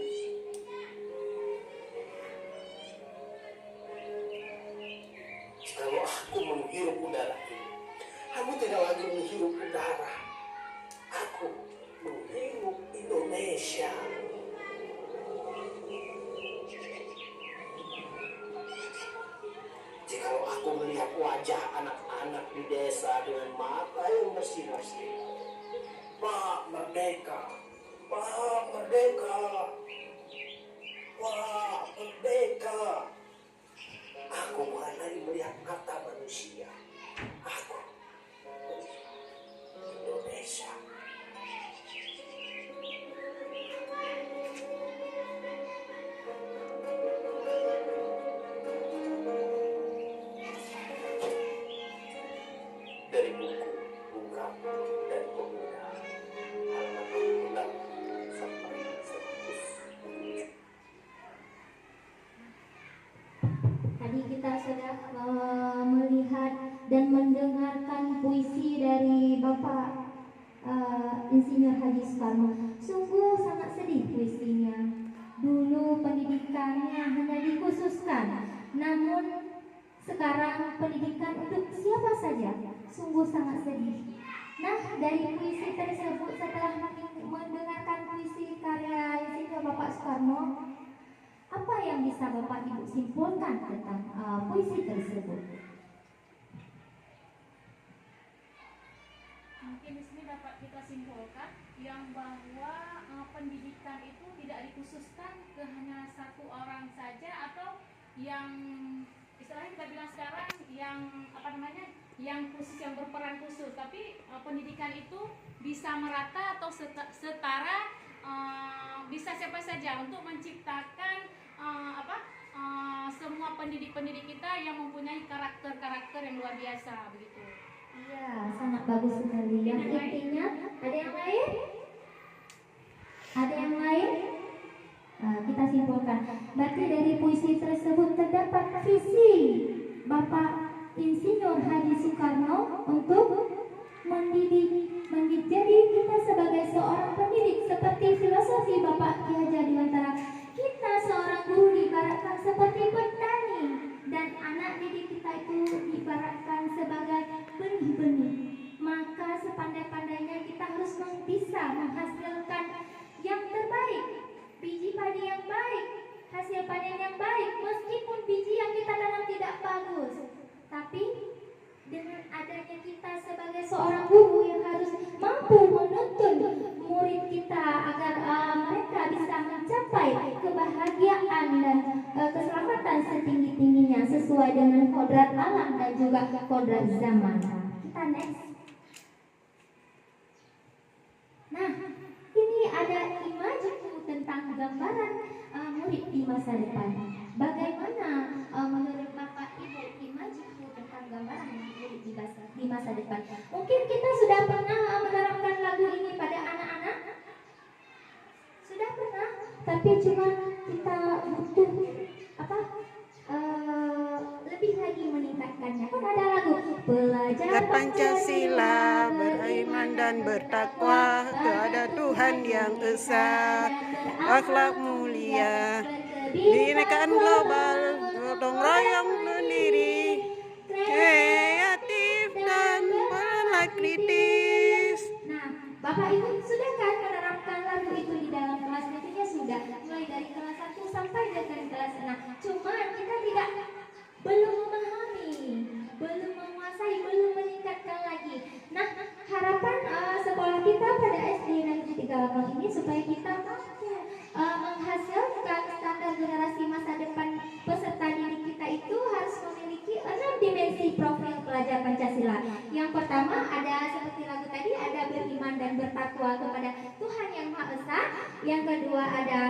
S5: Jikalau aku menghirup udara ini, aku tidak lagi menghirup udara, aku menghirup Indonesia. Jikalau aku melihat wajah anak-anak di desa dengan mata yang bersinar-sinar, Pak Merdeka, Pak Merdeka, Pak Merdeka. Aku bukan lagi melihat kata manusia, aku melihat Indonesia. Dari buku Bungkam dan Pemuda halaman 66 sampai 107.
S4: Tadi kita sudah melihat dan mendengarkan puisi dari Bapak Insinyur Haji Soekarno. Sungguh sangat sedih puisinya. Dulu pendidikannya hanya dikhususkan, namun sekarang pendidikan untuk siapa saja. Sungguh sangat sedih. Nah, dari puisi tersebut, setelah mendengarkan puisi karya Insinyur Bapak Soekarno, apa yang bisa Bapak Ibu simpulkan tentang puisi tersebut?
S1: Mungkin di sini dapat kita simpulkan yang bahwa pendidikan itu tidak dikhususkan ke hanya satu orang saja, atau yang istilahnya kita bilang sekarang yang yang khusus, yang berperan khusus, tapi pendidikan itu bisa merata atau setara, bisa siapa saja untuk menciptakan semua pendidik-pendidik kita yang mempunyai karakter-karakter yang luar biasa begitu.
S4: Iya, sangat bagus sekali. Yang intinya, ada yang lain? Ada yang lain? Kita simpulkan. Berarti dari puisi tersebut terdapat visi Bapak Insinyur Haji Soekarno untuk menjadi kita sebagai seorang pendidik, seperti filosofi Bapak Ki Hajar Dewantara. Kita seorang guru diibaratkan seperti petani, dan anak didik kita itu diibaratkan sebagai benih-benih. Maka sepandai-pandainya kita harus bisa menghasilkan yang terbaik, biji padi yang baik, hasil panen yang baik. Meskipun biji yang kita tanam tidak bagus, tapi dengan adanya kita sebagai seorang guru yang harus mampu menuntun murid kita agar mereka bisa mencapai kebahagiaan dan keselamatan setinggi-tingginya sesuai dengan kodrat alam dan juga kodrat zaman. Kita next. Nah, ini ada imajiku tentang gambaran murid di masa depan. Bagaimana menurut Bapak Ibu imajiku tentang gambaran murid di masa depan? Mungkin kita sudah pernah menerapkan lagu ini pada anak-anak. Sudah pernah, tapi cuma kita butuh lebih lagi meningkatkannya. Kan ada lagu pelajar
S2: Pancasila, beriman dan bertakwa kepada Tuhan Yang Esa, akhlak mulia, Bineka global, gotong royong mandiri, kreatif dan mulai kritis.
S4: Nah, Bapak Ibu sudah kan menerapkan lagu itu di dalam kelas? Tentunya sudah, mulai dari kelas 1 sampai dengan kelas 6. Cuman kita belum memahami, belum menguasai, belum meningkatkan lagi. Nah, harapan sekolah kita pada SD Negeri 38 ini supaya kita mampu menghasilkan standar generasi masa depan peserta didik kita itu harus memiliki 6 dimensi profil pelajar Pancasila. Yang pertama ada seperti lagu tadi, ada beriman dan bertakwa kepada Tuhan Yang Maha Esa. Yang kedua ada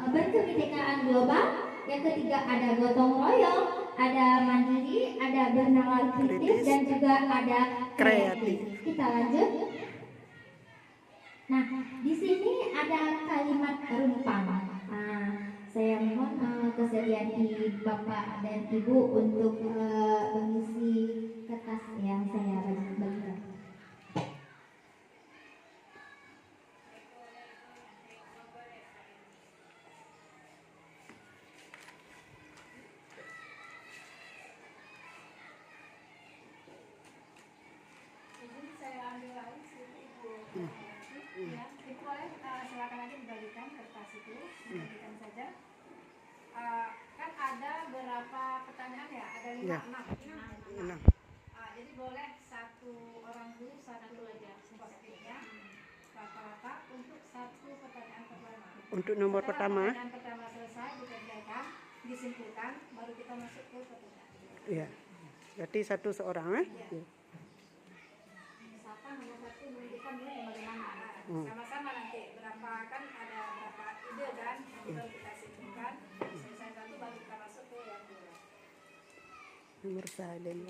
S4: berkebinekaan global. Yang ketiga ada gotong royong, ada mandiri, ada bernalar kritis, dan juga ada kreatif. Kita lanjut. Nah, di sini ada kalimat rumpang. Saya mohon kesediaan Bapak dan Ibu untuk mengisi kertas yang saya bagikan.
S3: Ya, itu boleh silakan aja dibagikan kertas itu, bagikan saja. Kan ada berapa pertanyaan ya? Ada 5,
S2: Ya.
S3: 6. Jadi boleh satu orang guru satu aja post-itnya rata-rata untuk satu pertanyaan pertama.
S2: Untuk nomor
S3: Setelah
S2: pertama,
S3: pertanyaan pertama selesai dikerjakan, disimpulkan, baru kita masuk ke pertanyaan.
S2: ya, berarti satu seorang,
S3: Ya.
S4: Misalkan nomor 1 memberikan nilai bagaimana?
S3: Sama-sama nanti berapa kan ada berapa ide kan, baru kita simpulkan. Selesai satu baru kita masuk ke yang dua.
S2: nomor salin.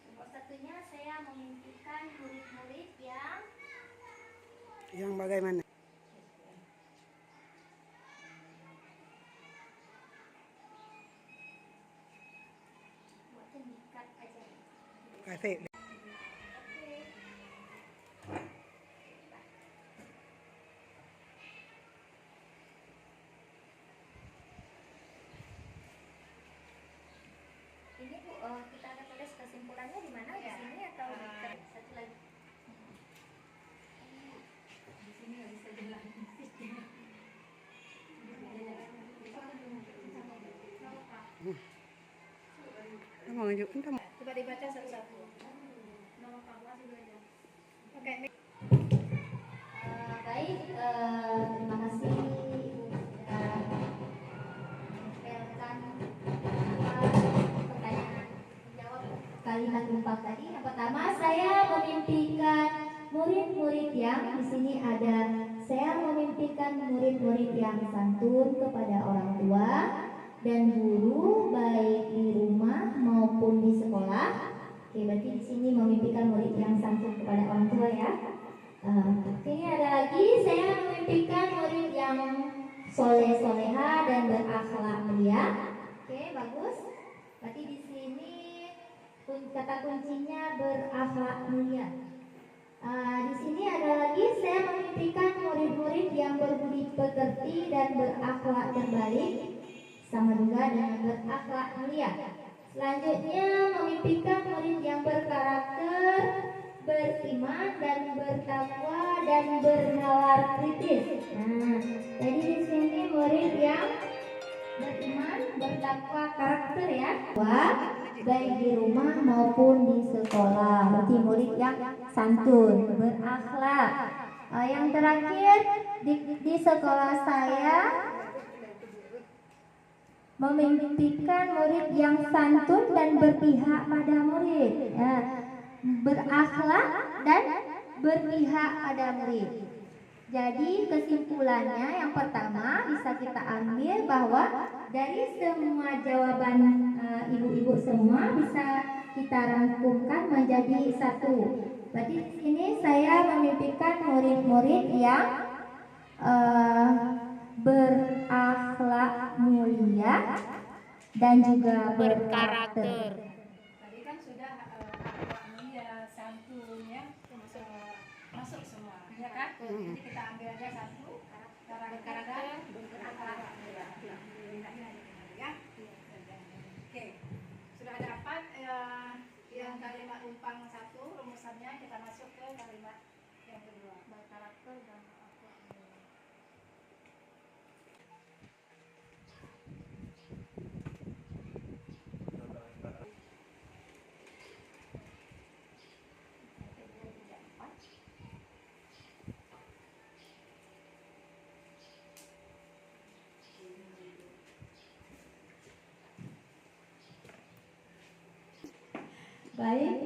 S4: Nomor satunya saya memimpikan murid-murid
S2: Yang bagaimana?
S4: buatnya dikat aja.
S2: Kasih.
S4: Ini Bu, kita akan tulis kesimpulannya di mana? Di sini atau di satu lagi?
S3: Di sini nggak bisa jalan.
S2: Mau ngajuin kamu?
S3: Coba dibaca satu-satu. Nomor 14 itu aja. Oke.
S4: Baik, terima kasih Ibu sudah menyampaikan pertanyaan menjawab kalimat rumpang tadi. Yang pertama, saya memimpikan murid-murid yang di sini ada. Saya memimpikan murid-murid yang santun kepada orang tua dan guru, baik di rumah maupun di sekolah. Oke, berarti di sini memimpikan murid yang santun kepada orang tua ya. Ini ada lagi, saya memimpikan murid yang soleh-soleha dan berakhlak mulia. Oke, bagus. Berarti di sini kata kuncinya berakhlak mulia. Di sini ada lagi, saya memimpikan murid-murid yang berbudi pekerti dan berakhlak terbaik, sama juga dengan berakhlak mulia. Selanjutnya memimpikan murid yang berkarakter, beriman dan bertakwa dan bernalar kritis. Nah, jadi di sini murid yang beriman, bertakwa, karakter ya. Baik di rumah maupun di sekolah. Berarti murid yang santun, berakhlak. Yang terakhir di sekolah saya memimpikan murid yang santun dan berpihak pada murid, berakhlak dan berpihak pada murid. Jadi kesimpulannya yang pertama bisa kita ambil bahwa dari semua jawaban ibu-ibu semua bisa kita rangkumkan menjadi satu. Berarti di sini saya memimpikan murid-murid yang dan juga berkarakter.
S3: Tadi kan sudah ya santunya masuk semua, ya kan? Jadi kita ambil aja satu karakter dan berkarakter. Ya. Oke, sudah dapat yang kalimat umpang satu rumusannya, kita masuk ke kalimat yang kedua, berkarakter dan
S4: Baik,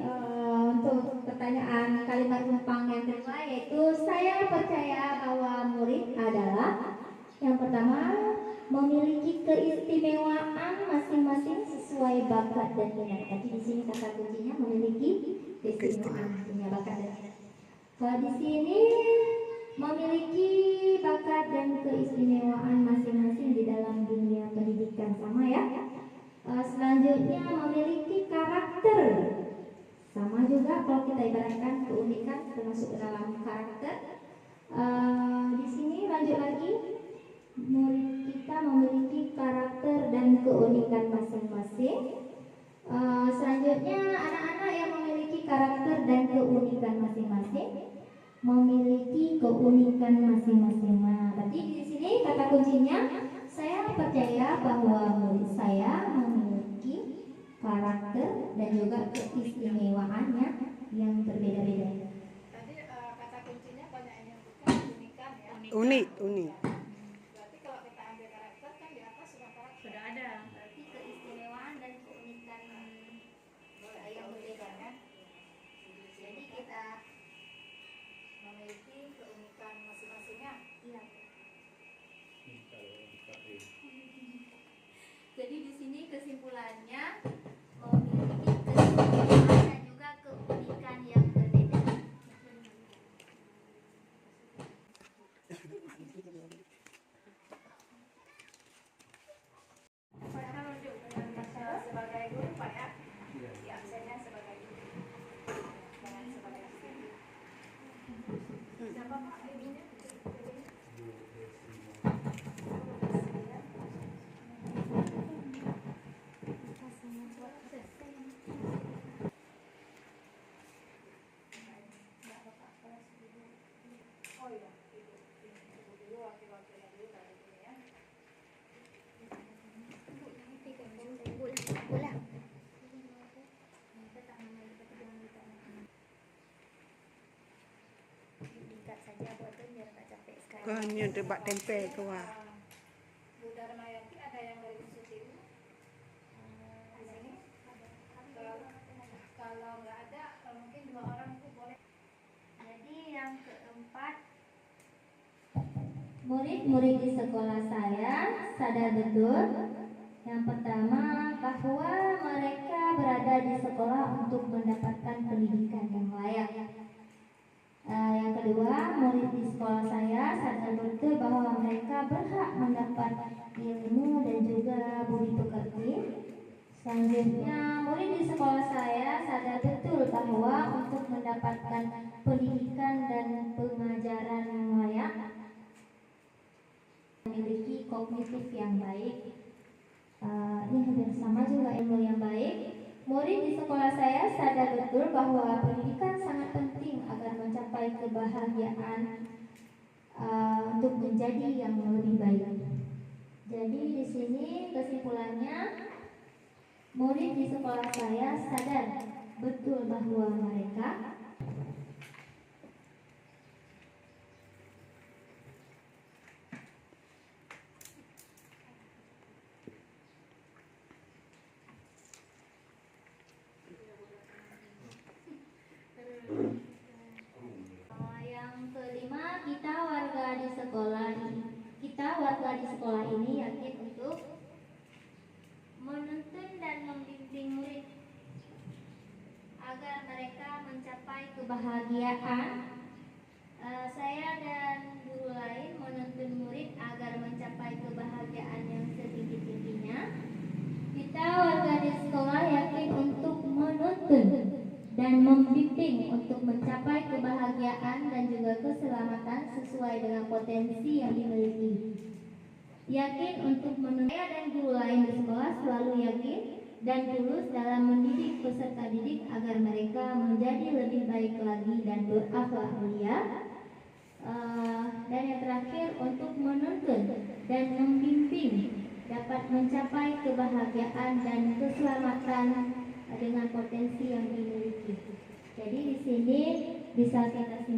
S4: untuk pertanyaan kalimat umpang yang kedua yaitu saya percaya bahwa murid adalah yang pertama memiliki keistimewaan masing-masing sesuai bakat dan minat. Jadi di sini kata kuncinya memiliki keistimewaan, punya bakat dan minat. Kalau di sini memiliki bakat dan keistimewaan masing-masing di dalam dunia pendidikan, sama ya. Selanjutnya memiliki karakter, sama juga kalau kita ibaratkan keunikan termasuk dalam karakter. Di sini lanjut lagi, murid kita memiliki karakter dan keunikan masing-masing. Selanjutnya anak-anak yang memiliki karakter dan keunikan masing-masing memiliki keunikan masing-masing. Nah, berarti di sini kata kuncinya saya percaya bahwa murid saya memiliki karakter dan juga keistimewaannya yang berbeda-beda.
S3: tadi kata kuncinya banyak yang nyebutkan keunikan ya.
S2: Unik.
S3: Berarti kalau kita ambil karakter kan di atas sudah karakter.
S1: Sudah ada.
S4: Berarti keistimewaan dan keunikan yang berbeda kan. Jadi kita
S3: Memiliki keunikan masing-masingnya.
S4: iya. Jadi di sini kesimpulannya memiliki keistimewaan dan juga keunikan yang berbeda.
S3: Saya rujuk dengan masa sebagai guru Pak ya. Di absennya sebagai guru. Jangan sebagai asisten. Siapa Pak ibunya? Oh iya, ibu dulu wakil-wakilnya dulu dari ini ya.
S2: Kan yang debat tempe tu ah.
S3: Bu Darmayati ada yang dari Unsur Tiru? Di sini? Kalau nggak ada, mungkin 2 orang itu boleh.
S4: Jadi yang keempat, murid-murid di sekolah saya sadar betul yang pertama bahwa mereka berada di sekolah untuk mendapatkan pendidikan yang layak. Yang kedua, murid di sekolah saya sadar betul bahwa mereka berhak mendapat ilmu dan juga budi pekerti. Selanjutnya, murid di sekolah saya sadar betul bahwa untuk mendapatkan pendidikan dan pengajaran yang layak memiliki kognitif yang baik. Ini hampir sama juga ilmu yang baik. Murid di sekolah saya sadar betul bahwa pendidikan sangat penting agar mencapai kebahagiaan untuk menjadi yang lebih baik. Jadi di sini kesimpulannya, murid di sekolah saya sadar betul bahwa mereka yang kelima, kita warga di sekolah ini yakin untuk menuntun dan membimbing murid agar mereka mencapai kebahagiaan. Saya dan guru lain menuntun murid agar mencapai kebahagiaan yang setinggi-tingginya. potensi yang dimiliki. Yakin untuk menuntut saya dan guru lain di sekolah selalu yakin dan tulus dalam mendidik peserta didik agar mereka menjadi lebih baik lagi dan berakhlak mulia. Dan yang terakhir, untuk menuntun dan membimbing dapat mencapai kebahagiaan dan keselamatan dengan potensi yang dimiliki. Jadi di sini bisa kita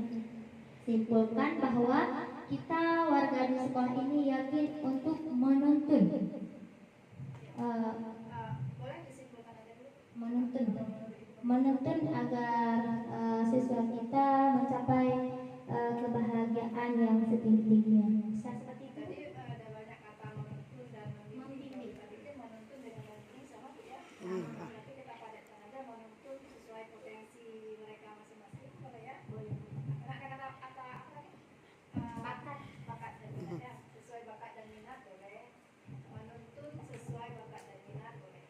S4: simpulkan bahwa kita warga di sekolah ini yakin untuk menuntun, menuntun agar siswa kita mencapai kebahagiaan yang setinggi-tingginya. Seperti itu.
S3: Tadi ada banyak kata menuntun dan membimbing. Tadi itu menuntun dengan membimbing sama Bu ya. Nanti kita padatkan aja menuntun sesuai potensi mereka masing-masing, boleh ya? Boleh. Kata apa lagi? Bakat dan minat ya. Sesuai bakat dan minat boleh. Menuntun sesuai bakat dan minat boleh.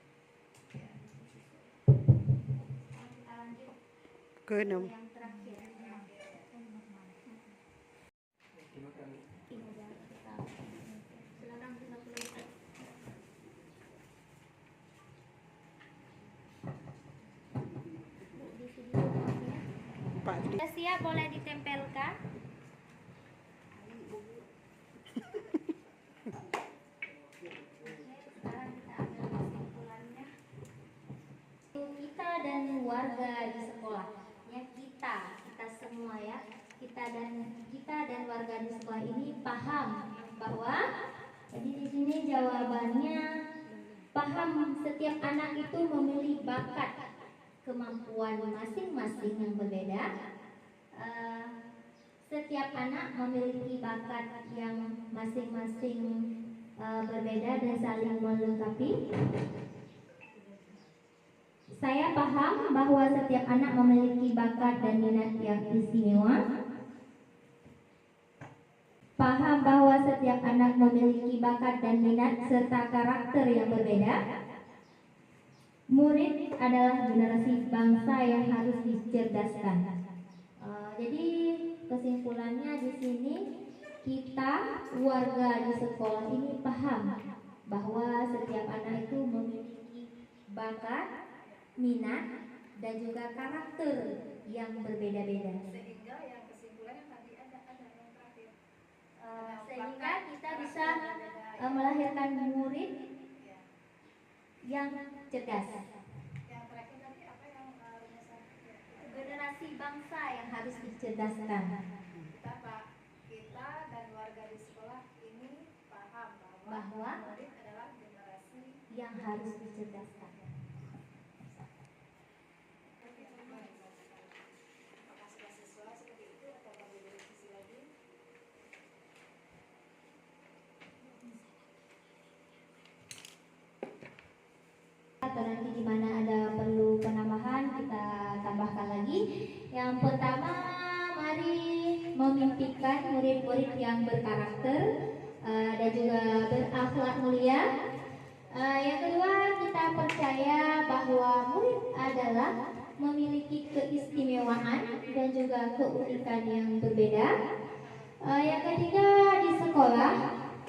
S3: Ya.
S4: Kita lanjut
S2: Ke 6.
S4: yang terakhir. Silakan 50. Bu, di sini ya.
S2: 4.
S4: Sudah siap, boleh ditempelkan. Sekarang kita ambil kesimpulannya. Kita dan warga di sekolah, ya kita semua ya, kita dan warga di sekolah ini paham bahwa, jadi di sini jawabannya paham setiap anak itu memiliki bakat, kemampuan masing-masing yang berbeda. Setiap anak memiliki bakat yang masing-masing berbeda dan saling melengkapi. Saya paham bahwa setiap anak memiliki bakat dan minat yang istimewa. Paham bahwa setiap anak memiliki bakat dan minat serta karakter yang berbeda. Murid adalah generasi bangsa yang harus dicerdaskan. Jadi kesimpulannya di sini, kita warga di sekolah ini paham bahwa setiap anak itu memiliki bakat, minat, dan juga karakter yang berbeda-beda.
S3: Sehingga yang kesimpulannya tadi ada yang terakhir.
S4: Sehingga kita bisa melahirkan murid yang cerdas.
S3: Yang terakhir tadi apa yang rumusan?
S4: Generasi bangsa yang harus dicerdaskan.
S3: Kita dan warga di sekolah ini paham
S4: Bahwa
S3: murid adalah generasi
S4: yang harus dicerdaskan.
S3: apakah sudah sesuai seperti itu atau perlu direvisi lagi?
S4: Atau nanti di mana ada perlu penambahan kita tambahkan lagi. Yang pertama, mari memimpikan murid-murid yang berkarakter dan juga berakhlak mulia. Yang kedua, kita percaya bahwa murid adalah memiliki keistimewaan dan juga keunikan yang berbeda. Yang ketiga, di sekolah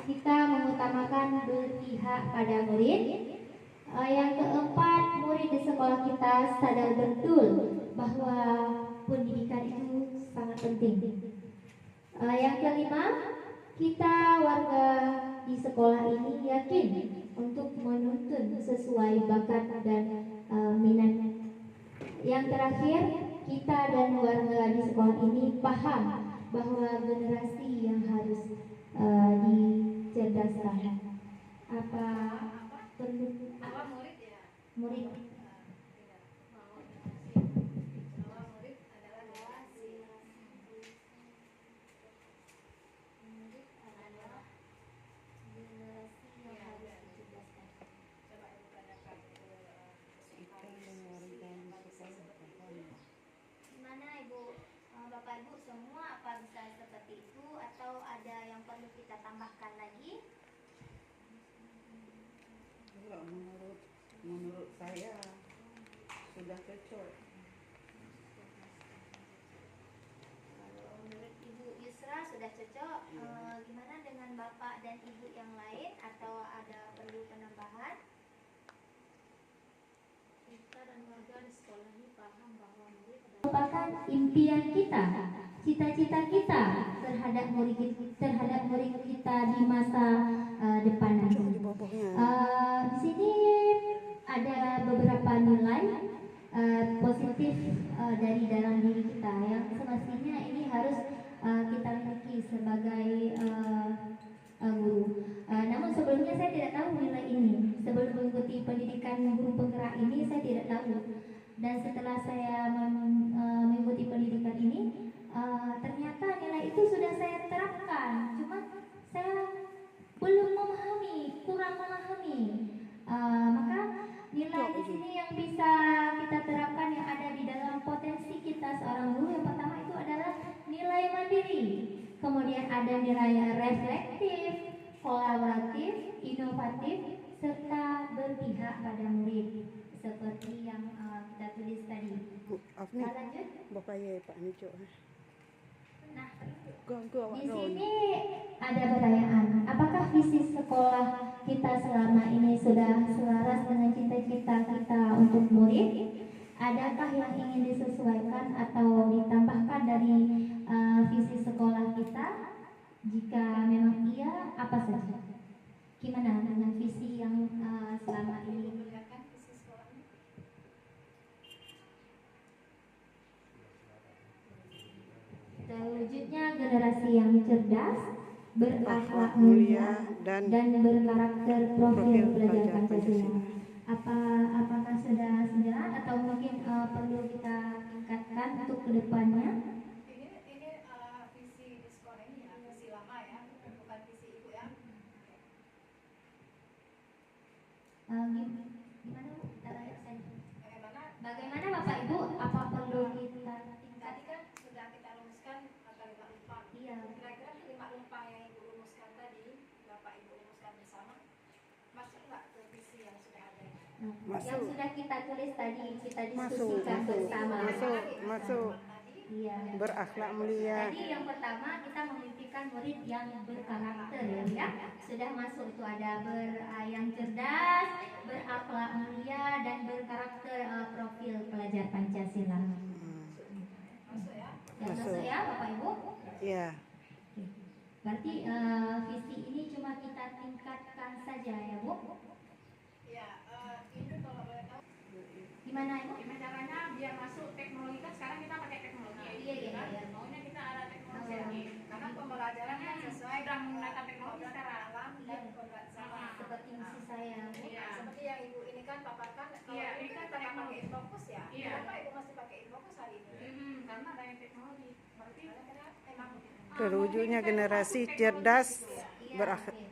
S4: kita mengutamakan berpihak pada murid. Yang keempat, murid di sekolah kita sadar betul bahwa pendidikan itu sangat penting. Yang kelima, kita warga di sekolah ini yakin untuk menuntun sesuai bakat dan minat. Yang terakhir, kita dan warga di sekolah ini paham bahwa generasi yang harus dicerdaskan. Apa perlu
S3: Murid ya.
S4: murid?
S3: Bahwa murid adalah generasi.
S4: Murid adalah generasi yang harus dicerdaskan.
S3: Coba ibu tanyakan
S4: Gimana Ibu, Bapak Ibu semua, apa bisa seperti itu atau ada yang perlu kita tambahkan lagi?
S2: Kalau menurut saya sudah cocok.
S4: Kalau menurut Ibu Yusra sudah cocok. Gimana dengan Bapak dan Ibu yang lain atau ada perlu penambahan?
S1: Kita dan warga di sekolah ini paham bahwa murid adalah
S4: Merupakan impian kita, cita-cita kita terhadap murid kita di masa depan nanti.
S2: Di bawahnya.
S4: Di sini ada beberapa nilai positif dari dalam diri kita yang semestinya ini harus kita miliki sebagai guru. Namun sebelumnya saya tidak tahu nilai ini. Sebelum mengikuti pendidikan guru penggerak ini saya tidak tahu. Dan setelah saya mengikuti pendidikan ini, ternyata nilai itu sudah saya terapkan. Cuma saya belum memahami, kurang memahami. Maka nilai di sini yang bisa kita terapkan yang ada di dalam potensi kita seorang guru, yang pertama itu adalah nilai mandiri. Kemudian ada nilai reflektif, kolaboratif, inovatif, serta berpihak pada murid. Seperti yang kita tulis tadi.
S2: Afni,
S4: Lanjut.
S2: bapak ya Pak Nico.
S4: Nah,
S2: Gua
S4: di sini ada pertanyaan. Apakah visi sekolah kita selama ini sudah selaras dengan cita-cita kita untuk murid? Adakah yang ingin disesuaikan atau ditambahkan dari visi sekolah kita? Jika memang iya, apa saja? Gimana dengan visi yang selama ini? Terwujudnya generasi yang cerdas, berakhlak mulia, dan berkarakter profil pelajar Pancasila. Apakah sudah sejalan atau mungkin perlu kita tingkatkan untuk kedepannya?
S3: Ini visi di sekolah ini ya, visi lama ya, bukan visi ibu ya.
S4: Gimana Bu? Kita lanjut saja.
S3: Bagaimana?
S4: Bagaimana Bapak Ibu? Apa perlu kita tingkatkan?
S3: Tadi kan sudah kita rumuskan kalimat lumpang.
S4: Iya.
S3: Kira-kira kalimat lumpang yang ibu rumuskan tadi, bapak ibu rumuskan bersama, masuk nggak ke visi yang sudah ada?
S2: Masuk.
S4: Yang sudah kita tulis tadi, kita
S2: Masuk,
S4: diskusikan bersama.
S2: masuk.
S4: Iya.
S2: Berakhlak mulia.
S4: Jadi yang pertama kita memimpikan murid yang berkarakter ya. Sudah masuk itu ada yang cerdas, berakhlak mulia, dan berkarakter profil pelajar Pancasila.
S3: Masuk ya?
S4: Yang
S2: Masuk.
S4: masuk ya Bapak Ibu.
S2: Ya,
S4: Berarti visi ini cuma kita tingkatkan saja ya Bu.
S3: Ya, ini kalau boleh tahu.
S4: Gimana Ibu?
S1: gimana caranya biar masuk teknologi, kan sekarang kita pakai teknologi.
S4: Iya, iya,
S1: kan?
S4: iya.
S1: Maunya kita ada teknologi
S4: Oh.
S1: lagi.
S3: Karena pembelajaran kan sesuai
S1: Sudah menggunakan teknologi
S3: program
S1: sekarang.
S3: alam dan program sama.
S4: Seperti misi saya. Bu.
S1: Iya.
S3: Seperti yang ibu ini kan paparkan, kalau
S1: Iya,
S3: ini
S1: ini
S3: kan
S1: kan
S3: kita pakai
S1: teknologi.
S3: fokus ya.
S1: Iya.
S3: Kenapa ibu masih pakai fokus hari ini?
S1: Karena ada yang teknologi. Berarti
S3: Karena emang
S2: terwujudnya generasi cerdas,
S4: Iya,
S2: berakhlak,
S4: oke.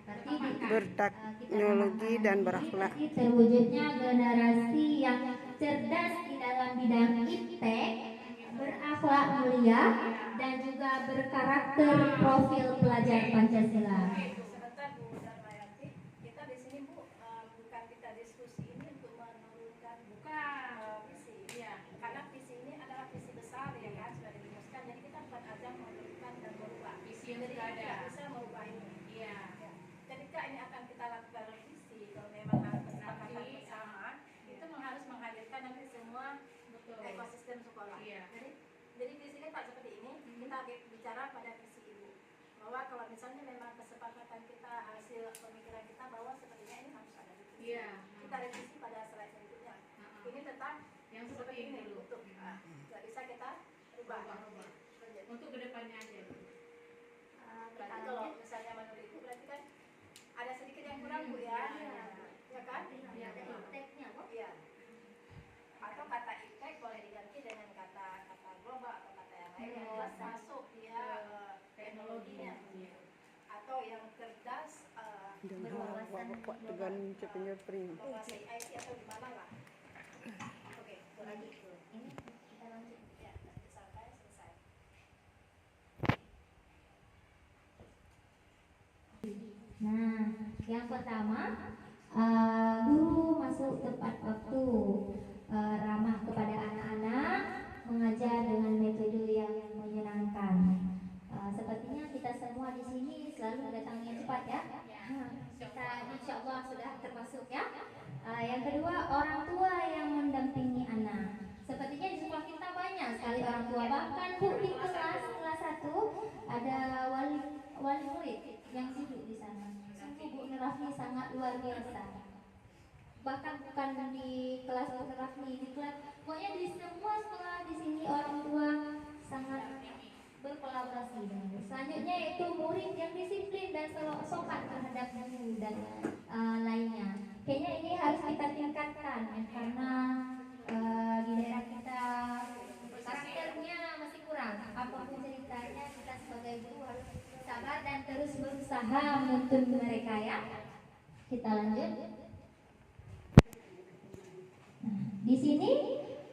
S4: Berarti
S2: berteknologi dan berakhlak.
S4: terwujudnya generasi yang cerdas di dalam bidang iptek, berakhlak mulia, dan juga berkarakter profil pelajar Pancasila.
S3: sebentar Bu Darmayanti, kita di sini Bu bukan kita diskusi ini untuk menurunkan visi.
S1: Iya.
S3: Karena visi ini adalah visi besar ya kan sudah dirumuskan. Jadi kita bukan ajang menurunkan dan merubah.
S1: Visi yang
S3: Jadi
S1: sudah
S3: kita
S1: ada.
S3: tidak bisa merubah ini.
S1: Iya.
S3: Ya. Ketika ini akan kita lakukan revisi, kalau memang ada kesepakatan
S1: Nanti.
S3: bersama, itu harus menghadirkan nanti semua
S1: Betul.
S3: ekosistem sekolah.
S1: Iya.
S3: Jadi visi ini Pak seperti ini, kita bicara pada visi ibu. Bahwa kalau misalnya memang kesepakatan kita, hasil pemikiran kita bahwa sepertinya ini harus ada revisi.
S1: Iya.
S3: Kita revisi pada slide berikutnya. Ini tentang
S1: Yang seperti ini dulu.
S3: Untuk nggak bisa kita rubah.
S1: Rubah. Untuk kedepannya aja.
S3: Berarti kalau misalnya menurut ibu berarti kan ada sedikit yang kurang Bu ya. Ya kan?
S4: Iya, ada ipteknya Bu.
S3: Iya. Atau kata impact boleh diganti dengan kata global atau kata yang lain yang jelas masuk dia teknologinya. Atau yang cerdas
S2: Dan bapak tegan cepetnya pring.
S3: menguasai IT atau gimana lah. Oke, itu lagi.
S4: Ini kita lanjut.
S3: Ya, sampai selesai.
S4: Nah, yang pertama, guru masuk tepat waktu, ramah kepada anak-anak, mengajar dengan metode yang menyenangkan. Sepertinya kita semua di sini selalu datangnya cepat ya. Kita insya Allah sudah termasuk ya. Yang kedua, orang tua yang mendampingi anak. Sepertinya di sekolah kita banyak sekali orang tua. Bahkan Bu di kelas 1 ada wali murid yang duduk di sana. Sungguh Bu Nurafni sangat luar biasa. Bahkan bukan di kelas Bu Nurafni, di kelas pokoknya di semua sekolah di sini orang tua sangat berkolaborasi dengan guru. Selanjutnya yaitu murid yang disiplin dan sopan terhadap guru dan lainnya. Kayaknya ini harus kita tingkatkan ya, karena di daerah kita karakternya masih kurang. Apapun ceritanya kita sebagai guru harus sabar dan terus berusaha menuntun mereka ya. Kita lanjut. Di sini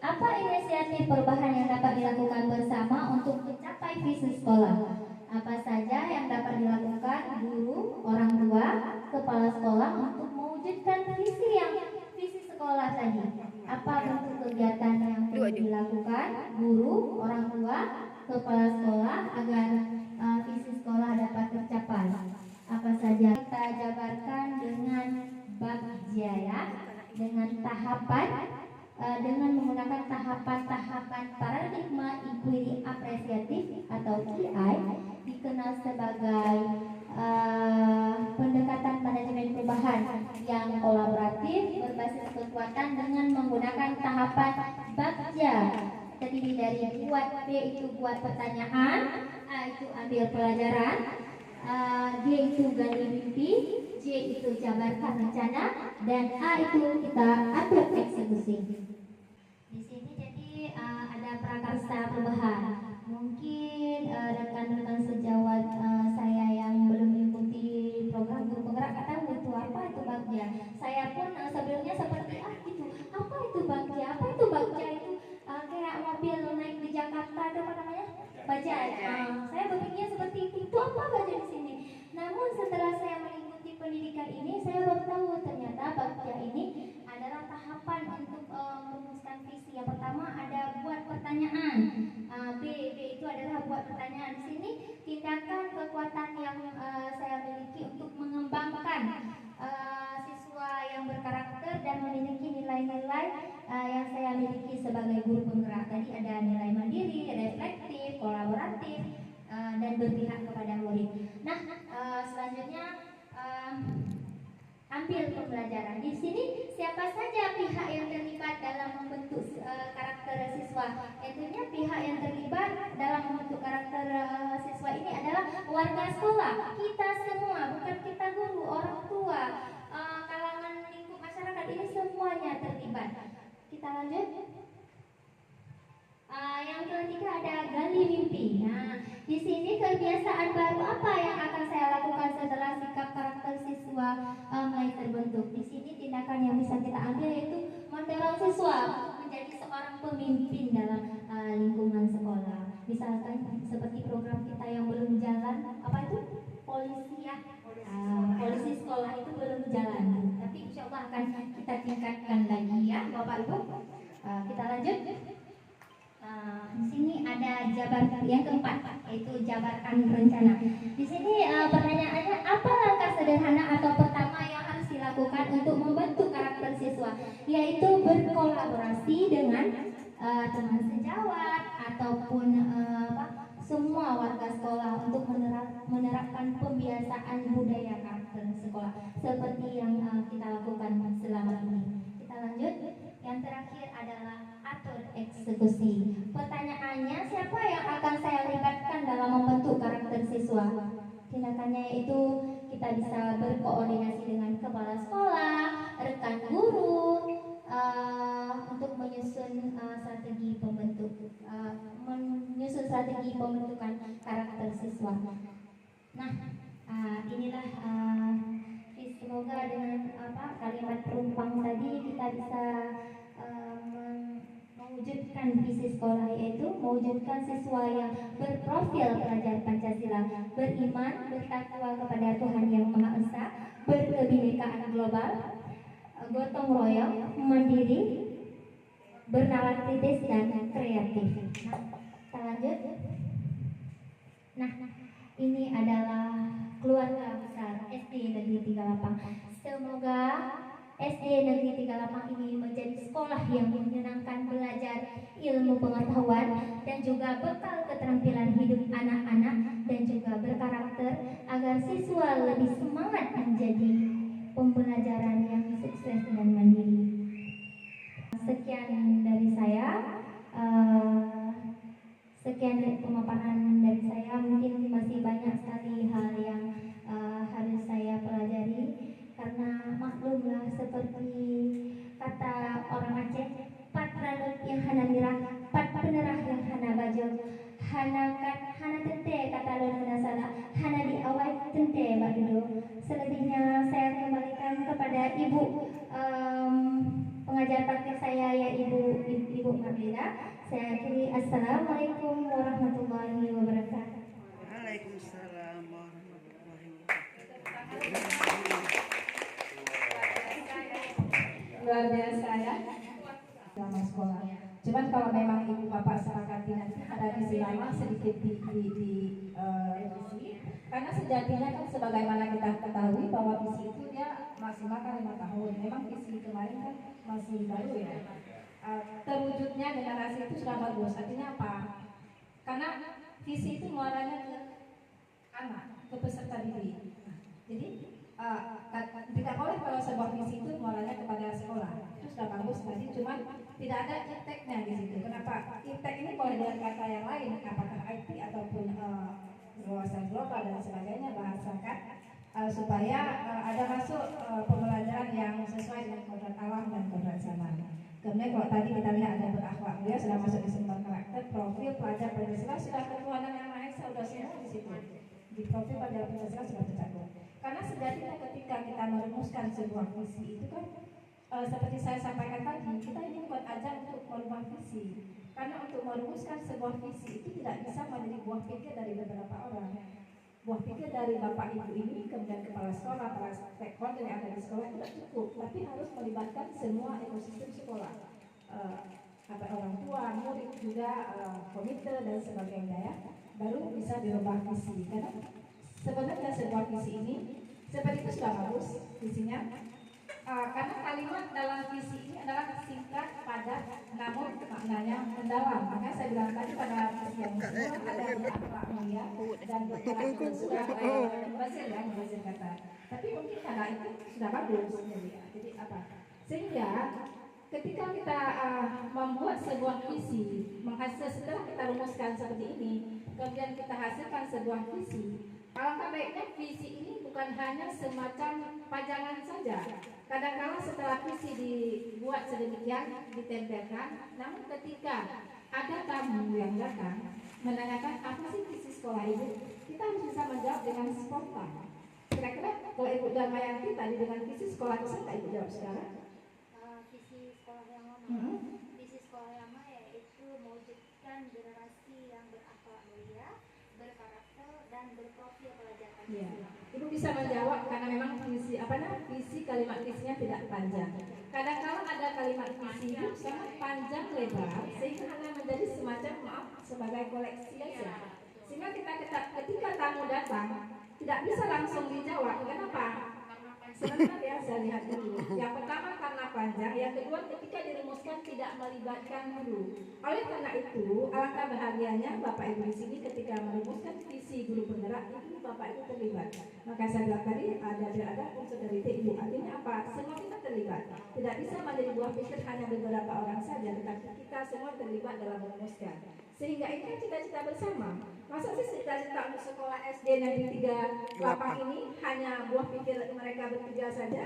S4: apa inisiatif perubahan yang dapat dilakukan bersama untuk mencapai visi sekolah? Apa saja yang dapat dilakukan guru, orang tua, kepala sekolah untuk mewujudkan visi sekolah tadi? Apa bentuk kegiatan yang perlu dilakukan guru, orang tua, kepala sekolah agar visi sekolah dapat tercapai? Apa saja kita jabarkan dengan bagja ya, dengan tahapan. Dengan menggunakan tahapan-tahapan paradigma inquiry apresiatif atau PI, dikenal sebagai pendekatan manajemen perubahan yang kolaboratif berbasis kekuatan dengan menggunakan tahapan bagja, terdiri dari buat B itu buat pertanyaan, A itu ambil pelajaran, G itu gali mimpi, J itu jabarkan rencana, dan A itu kita atur eksekusi. Di sini jadi ada prakarsa perubahan. Mungkin rekan-rekan sejawat saya yang belum mengikuti program guru penggerak nggak tahu itu apa itu bagja. Saya pun sebelumnya seperti gitu. Apa itu bagja? Apa itu bagja itu kayak mobil naik di Jakarta itu apa namanya? Bajaj. Saya berpikir seperti itu apa bajaj di sini. Namun setelah saya mengikuti pendidikan ini, saya baru tahu ternyata bagja ini adalah tahapan untuk merumuskan visi. Yang pertama ada buat pertanyaan. B itu adalah buat pertanyaan. Di sini tindakan kekuatan yang saya miliki untuk mengembangkan siswa yang berkarakter dan memiliki nilai-nilai yang saya miliki sebagai guru penggerak. Tadi ada nilai mandiri, reflektif, kolaboratif, dan berpihak kepada murid. Nah, selanjutnya ambil pembelajaran. Di sini siapa saja pihak yang terlibat dalam membentuk karakter siswa? Tentunya pihak yang terlibat dalam membentuk karakter siswa ini adalah warga sekolah. Kita semua, bukan kita guru, orang tua, kalangan lingkup masyarakat ini semuanya terlibat. Kita lanjut. Yang ketiga ada gali mimpi. Nah, di sini kebiasaan baru apa yang akan saya lakukan setelah sikap karakter siswa mulai terbentuk? Di sini tindakan yang bisa kita ambil yaitu mendorong siswa menjadi seorang pemimpin dalam lingkungan sekolah. Misalkan seperti program kita yang belum jalan, apa itu? Polisi ya. Polisi sekolah itu belum jalan, tapi insya Allah akan kita tingkatkan lagi ya, Bapak Ibu. Kita lanjut. Di sini ada jabarkan yang keempat, yaitu jabarkan rencana. Di sini pertanyaannya, apa langkah sederhana atau pertama yang harus dilakukan untuk membentuk karakter siswa? Yaitu berkolaborasi dengan teman sejawat ataupun semua warga sekolah untuk menerapkan pembiasaan budaya karakter sekolah seperti yang kita lakukan selama ini. Kita lanjut. Yang terakhir adalah atur eksekusi. Pertanyaannya, siapa yang akan saya libatkan dalam membentuk karakter siswa? Tindakannya yaitu kita bisa berkoordinasi dengan kepala sekolah, rekan guru, untuk menyusun strategi pembentukan karakter siswa. Nah, inilah semoga dengan kalimat perumpang tadi kita bisa mewujudkan visi sekolah, yaitu mewujudkan siswa yang berprofil pelajar Pancasila, beriman, bertakwa kepada Tuhan Yang Maha Esa, berkebinekaan global, gotong royong, mandiri, bernalar kritis dan kreatif. Nah, kita lanjut. Nah, ini adalah keluarga besar SD Negeri 38. Semoga SD Negeri 38 ini menjadi sekolah yang menyenangkan belajar ilmu pengetahuan dan juga bekal keterampilan hidup anak-anak dan juga berkarakter agar siswa lebih semangat menjadi pembelajaran yang sukses dan mandiri. Sekian dari saya. Sekian dari pemaparan dari saya. Mungkin masih banyak sekali hal yang harus saya pelajari, karena maklumlah seperti kata orang Aceh, pat ralut yang hana mirah, pat penerah yang hana bajol, hana tente kata lon hana salah, hana diawai tente badudo. Selebihnya saya kembalikan kepada ibu pengajar praktek saya, ya Ibu Marlina. Saya akhiri. Assalamualaikum warahmatullahi wabarakatuh.
S2: Waalaikumsalam warahmatullahi
S3: Luar biasa ya sama sekolah. Cuman kalau memang ibu bapak sepakati nanti ada visi lama sedikit revisi, karena sejatinya kan sebagaimana kita ketahui bahwa visi itu dia maksimal kan 5 tahun. Memang visi kemarin kan masih baru ya. Terwujudnya generasi itu sudah bagus. Artinya apa? Karena visi itu muaranya ke anak, ke peserta didik. Jadi tidak boleh kalau sebuah visi itu muaranya kepada sekolah. Itu sudah bagus tadi, cuma tidak ada impact-nya di situ. Kenapa? Impact ini boleh dengan kata yang lain, apakah IT ataupun wawasan global dan sebagainya, bahasakan supaya ada masuk pembelajaran yang sesuai dengan kodrat alam dan kodrat zaman. Kemudian kalau tadi kita lihat ada berakhlak mulia, sudah masuk di sumber karakter, profil pelajar Pancasila, sudah ketuhanan yang Maha Esa, sudah semua di situ. Di profil pelajar Pancasila sudah tercakup. Karena sejatinya ketika kita merumuskan sebuah visi itu kan seperti saya sampaikan tadi, kita ini buat ajang untuk merubah visi. Karena untuk merumuskan sebuah visi itu tidak bisa menjadi buah pikir dari beberapa orang. Buah pikir dari bapak ibu ini, kemudian kepala sekolah, para stakeholder yang ada di sekolah tidak cukup, tapi harus melibatkan semua ekosistem sekolah, orang tua, murid juga, komite dan sebagainya ya, baru bisa dirubah visi. Karena sebenarnya sebuah visi ini seperti itu sudah bagus visinya, karena kalimat dalam visi ini adalah singkat, padat, namun maknanya mendalam. Makanya saya bilang tadi pada visi yang kedua ada akhlak mulia dan berkarakter sudah membazir kata. Tapi mungkin karena itu sudah bagus jadi apa? Sehingga ketika kita membuat sebuah visi, setelah kita rumuskan seperti ini, kemudian kita hasilkan sebuah visi. Alangkah baiknya visi ini bukan hanya semacam pajangan saja. Kadang-kala setelah visi dibuat sedemikian, ditempelkan, namun ketika ada tamu yang datang menanyakan apa sih visi sekolah ibu, kita harus bisa menjawab dengan spontan. Kira-kira kalau Ibu Damayanti tadi dengan visi sekolah bisa nggak Ibu jawab sekarang?
S4: Visi sekolah yang lama. Visi sekolah yang lama yaitu mewujudkan generasi yang berakhlak mulia, berkarakter dan berprofil pelajar Pancasila.
S3: Ya. Ibu bisa menjawab karena memang visi kalimat visinya tidak panjang. Kadang-kadang ada kalimat visi itu sangat panjang lebar sehingga hanya menjadi semacam sebagai koleksi saja. Sehingga ketika tamu datang tidak bisa langsung dijawab. Kenapa? Sebentar ya, saya lihat dulu. Yang pertama karena panjang, yang kedua ketika dirumuskan tidak melibatkan guru. Oleh karena itu, alangkah bahagianya Bapak Ibu di sini ketika merumuskan visi guru penggerak itu Bapak Ibu terlibat. Maka saya bilang tadi ada unsur dari TIBU. Artinya apa? Semua kita terlibat. Tidak bisa menjadi buah pikir hanya beberapa orang saja, tetapi kita semua terlibat dalam merumuskan. Sehingga ini kan cita-cita bersama. Masa sih cita-cita untuk sekolah SD Negeri 38 ini hanya buah pikir mereka bertiga saja?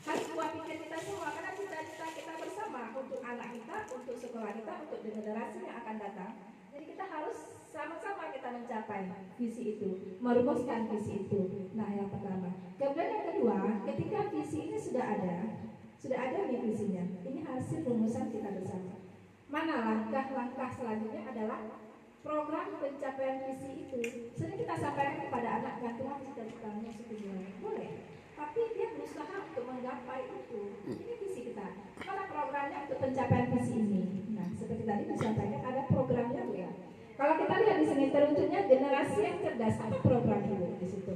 S3: Harus buah pikir kita semua, karena cita-cita kita bersama untuk anak kita, untuk sekolah kita, untuk generasi yang akan datang. Jadi kita harus sama-sama kita mencapai visi itu, merumuskan visi itu. Nah, yang pertama. Kemudian yang kedua, ketika visi ini sudah ada nih visinya. Ini hasil rumusan kita bersama. Mana langkah-langkah selanjutnya adalah program pencapaian visi itu. Sering kita sampaikan kepada anak kan, Tuhan cita-citanya seperti boleh, tapi dia berusaha untuk menggapai itu. Ini visi kita. Mana programnya untuk pencapaian visi ini? Nah, seperti tadi disampaikan ada programnya Bu ya. Kalau kita lihat di sini terwujudnya generasi yang cerdas, apa program Ibu di situ?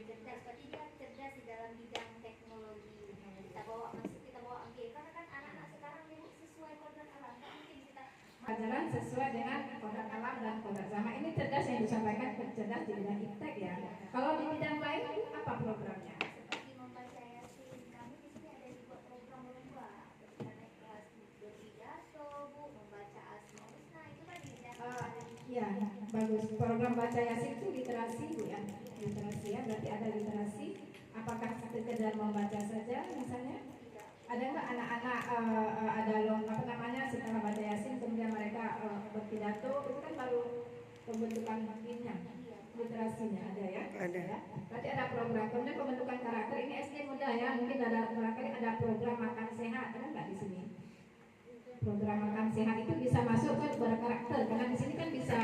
S4: Cerdas, berarti dia cerdas di dalam bidang teknologi. Kita bawa masuk, kita bawa ambil. Karena kan anak-anak sekarang ibu sesuai kodrat alam. Nggak mungkin kita
S3: Pelajaran sesuai dengan kodrat alam dan kodrat zaman. Ini cerdas yang disampaikan cerdas di bidang iptek ya. Kalau di bidang lain apa programnya?
S4: seperti membaca Yasin. Kami di sini ada dibuat program lomba. Ketika naik kelas berpidato, Bu, membaca Asmaul Husna itu kan di bidang
S3: Ya, bagus. Program baca Yasin itu literasi Bu ya. Literasi ya, berarti ada literasi. Apakah sekedar membaca saja misalnya? Ada nggak anak-anak ada apa namanya setelah baca Yasin kemudian mereka berpidato, itu kan baru pembentukan ininya, literasinya ada ya?
S2: Ada.
S3: Ya. Berarti ada program. Kemudian pembentukan karakter, ini SD muda ya, mungkin ada barangkali ada program makan sehat, ada nggak di sini? Program makan sehat itu bisa masuk kan pada karakter, karena di sini kan bisa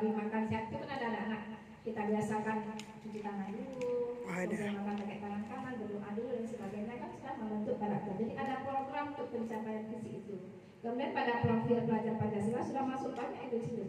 S3: di makan sehat itu kan ada anak kita biasakan cuci tangan dulu, kemudian makan pakai tangan kanan, berdoa dulu dan sebagainya, kan sudah membentuk karakter. Jadi ada program untuk pencapaian visi itu. Kemudian pada profil pelajar Pancasila sudah masuk banyak itu di situ,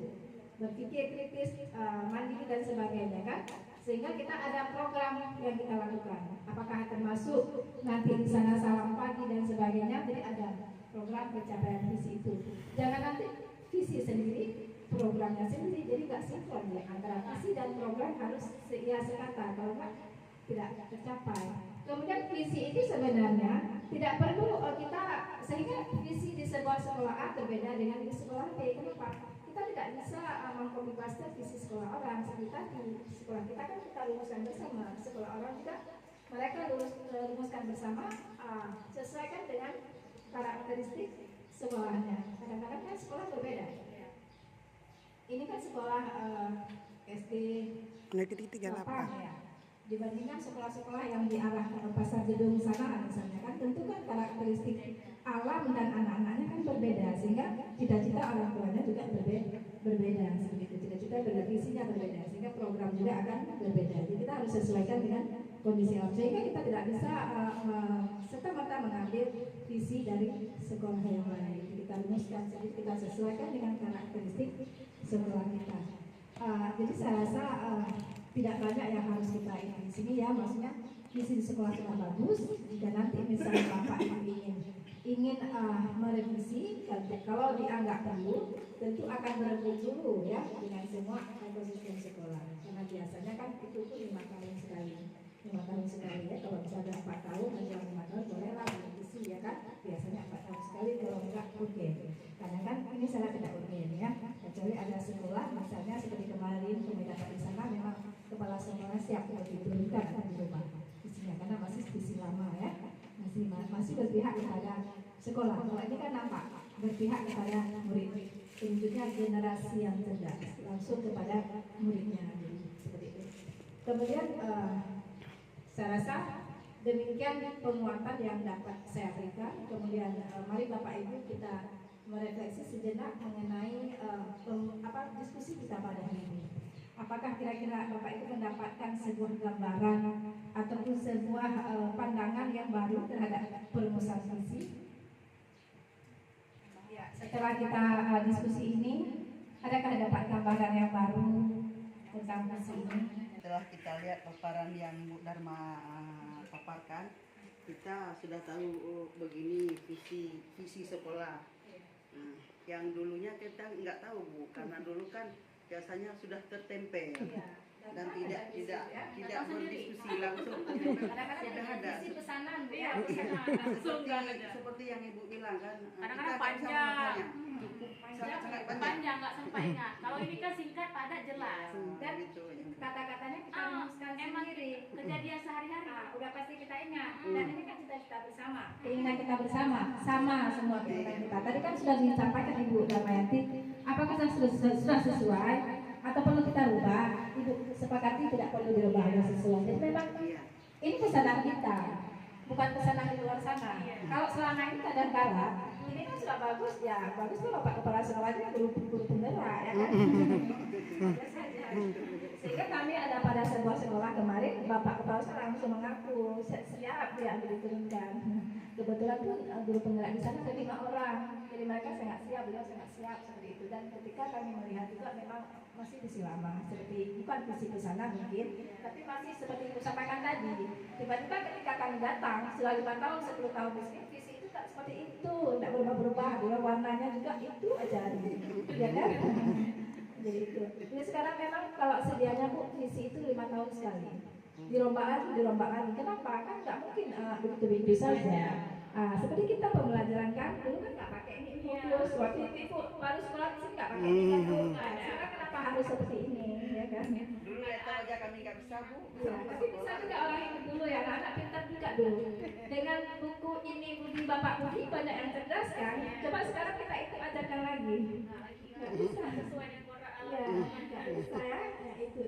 S3: berpikir kritis, mandiri dan sebagainya kan. Sehingga kita ada program yang kita lakukan. Apakah termasuk nanti di sana salam pagi dan sebagainya? Jadi ada program pencapaian visi itu. Jangan nanti visi sendiri, programnya sendiri, jadi nggak sinkron ya antara visi dan program harus sekata, kalau nggak tidak tercapai. Kemudian visi itu sebenarnya tidak perlu kita, sehingga visi di sebuah sekolah A berbeda dengan di sekolah B. Kenapa? Kita tidak bisa mengkomunikasikan visi sekolah orang. Kita di sekolah kita kan kita rumuskan bersama, sekolah orang juga mereka rumuskan bersama, sesuaikan dengan karakteristik sekolahnya. Kadang-kadang kan sekolah berbeda. Ini kan sekolah SD
S2: Negeri 38.
S3: ya. Dibandingkan sekolah-sekolah yang di arah Pasar Jedung sana misalnya kan tentu kan karakteristik alam dan anak-anaknya kan berbeda, sehingga cita-cita orang tuanya juga berbeda seperti cita-cita dan visinya berbeda, sehingga program juga akan berbeda. Jadi kita harus sesuaikan dengan kondisi alam, sehingga kita tidak bisa serta-merta mengambil visi dari sekolah yang lain. Jadi kita rumuskan sendiri, kita sesuaikan dengan karakteristik sekolah kita. Jadi saya rasa tidak banyak yang harus kita ini di sini ya, maksudnya visi di sekolah sudah bagus. Jika nanti misalnya Bapak Ibu ingin merevisi, kalau dianggap perlu, tentu akan berebut dulu ya dengan semua ekosistem sekolah. Karena biasanya kan itu tuh 5 tahun sekali. 5 tahun sekali ya, kalau misalnya 4 tahun menjelang 5 tahun bolehlah merevisi ya kan. Biasanya 4 tahun sekali, kalau enggak oke. Karena kan ini sangat tidak urgen ya. Kecuali ada sekolah misalnya seperti kemarin dapat di sana, memang kepala sekolah siap untuk diturunkan atau dirubah visinya karena masih visi lama ya, masih berpihak kepada sekolah. Kalau ini kan nampak berpihak kepada murid, tunjuknya generasi yang cerdas langsung kepada muridnya, jadi seperti itu. Kemudian saya rasa demikian penguatan yang dapat saya berikan. Kemudian mari Bapak Ibu kita merefleksi sejenak mengenai diskusi kita pada hari ini. Apakah kira-kira Bapak Ibu mendapatkan sebuah gambaran ataupun sebuah pandangan yang baru terhadap perumusan visi? Ya, setelah kita diskusi ini, adakah dapat gambaran yang baru tentang visi ini?
S6: Setelah kita lihat paparan yang Bu Dharma paparkan, kita sudah tahu begini visi sekolah. Yang dulunya kita nggak tahu Bu, karena dulu kan biasanya sudah tertempel dan tidak berdiskusi langsung.
S3: Kadang-kadang
S6: Sudah ada
S3: visi pesanan,
S1: Iya, langsung nggak ada.
S6: seperti yang Ibu bilang kan.
S1: Kadang-kadang
S6: kita
S1: panjang.
S6: sangat panjang.
S1: Panjang nggak sampai ingat. Kalau ini kan singkat, padat, jelas.
S3: Dan
S6: Gitu, ya.
S3: kata-katanya kita rumuskan
S1: Emang
S3: sendiri.
S1: kejadian sehari-hari.
S3: Udah pasti kita ingat. Dan ini kan cita-cita bersama. Keinginan kita bersama, sama semua keinginan kita. Tadi kan sudah disampaikan Ibu Dharmayanti. Apakah sudah sesuai atau perlu kita rubah? Ibu sepakati tidak perlu dirubah, sudah sesuai. Jadi memang ini pesanan kita, bukan pesanan di luar sana. Kalau selama ini kadang-kala ini kan sudah bagus ya, bagus tuh Bapak Kepala Sekolahnya guru penggerak ya kan. Biasa saja. Sehingga kami ada pada sebuah sekolah kemarin, Bapak Kepala tanpa usah langsung mengaku siap dia untuk diturunkan. Kebetulan pun guru penggerak di sana ada 5 orang, jadi mereka sangat siap, beliau sangat siap seperti itu. Dan ketika kami melihat juga memang masih visi lama, seperti bukan visi ke sana mungkin, tapi masih seperti yang sampaikan tadi. Tiba-tiba ketika kami datang setelah 5 tahun, 10 tahun di sini, visi itu tak seperti itu, tidak berubah-berubah, dia warnanya juga itu aja, ya kan? Jadi itu. Jadi sekarang memang kalau sedianya Bu visi itu 5 tahun sekali. Dirombak lagi. Kenapa? Kan nggak mungkin begitu-begitu saja. Seperti kita pembelajaran kan, dulu kan nggak pakai ini fokus. Waktu itu baru sekolah di sini nggak pakai ini fokus. Sekarang kenapa harus seperti ini, ya kan?
S6: Dulu ya tahu aja kami nggak bisa Bu.
S3: Ya, tapi bisa juga orang itu dulu ya, anak pintar juga dulu. Dengan buku ini Budi Bapak Budi banyak yang cerdas kan. Coba sekarang kita itu ajarkan lagi. Nggak bisa sesuai dengan ya, nggak bisa ya. Ya itu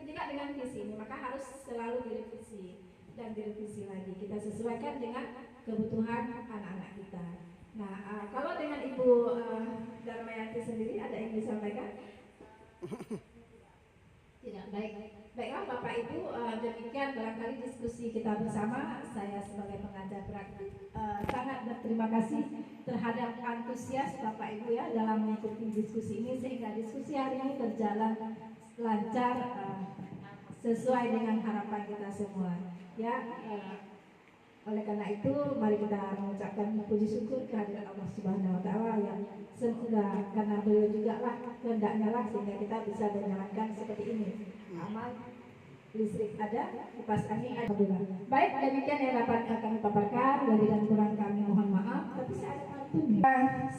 S3: juga dengan visi ini, maka harus selalu direvisi dan direvisi lagi. Kita sesuaikan dengan kebutuhan anak-anak kita. Nah, kalau dengan Ibu Darmayanti sendiri ada yang disampaikan? Tidak, baiklah Bapak Ibu, demikian barangkali diskusi kita bersama. Saya sebagai pengajar praktik sangat berterima kasih terhadap antusias Bapak Ibu ya dalam mengikuti diskusi ini, sehingga diskusi hari ini berjalan lancar sesuai dengan harapan kita semua ya. Oleh karena itu mari kita mengucapkan puji syukur kehadirat Allah Subhanahu wa taala yang semoga karena beliau juga lah kehendaknya lah sehingga kita bisa menjalankan seperti ini. Amal listrik ada, kipas angin ada. Baik, demikian yang dapat kami paparkan. Dari dan kurang kami mohon maaf, tapi saya ada pantunnya.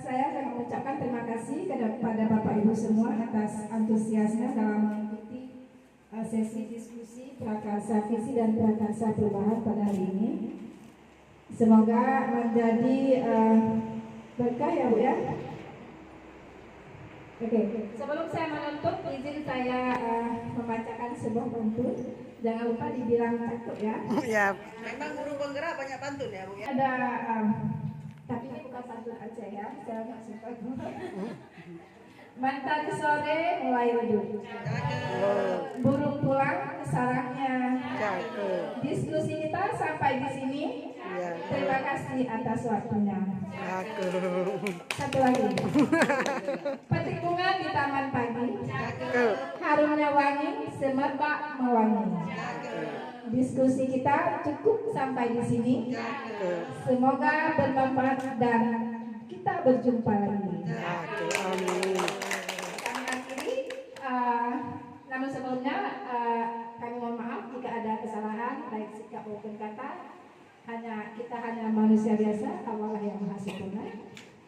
S3: Saya akan mengucapkan terima kasih kepada Bapak Ibu semua atas antusiasnya dalam mengikuti sesi diskusi prakarsa visi dan prakarsa perubahan pada hari ini. Semoga menjadi berkah ya Bu ya. Oke, sebelum saya menutup, izin saya membacakan sebuah pantun. Jangan lupa dibilang cakep ya.
S6: Ya, memang guru penggerak banyak pantun ya Bu ya.
S3: Ada, tapi ini bukan pantun aja ya. Saya nggak suka. Mentari sore mulai redup. Burung pulang ke sarangnya. Diskusi kita sampai di sini. Terima kasih atas waktunya. Satu lagi. Petik bunga di taman pagi. Harumnya wangi, semerbak mewangi. Diskusi kita cukup sampai di sini. Semoga bermanfaat dan kita berjumpa lagi. Kami akhiri, namun sebelumnya kami mohon maaf jika ada kesalahan baik sikap maupun kata. Kita hanya manusia biasa, Allah yang maha sempurna.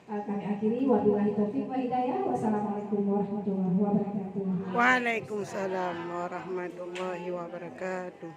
S3: Kami akhiri, wabillahi taufiq wa hidayah. Wassalamualaikum warahmatullahi wabarakatuh.
S2: Waalaikumsalam warahmatullahi wabarakatuh.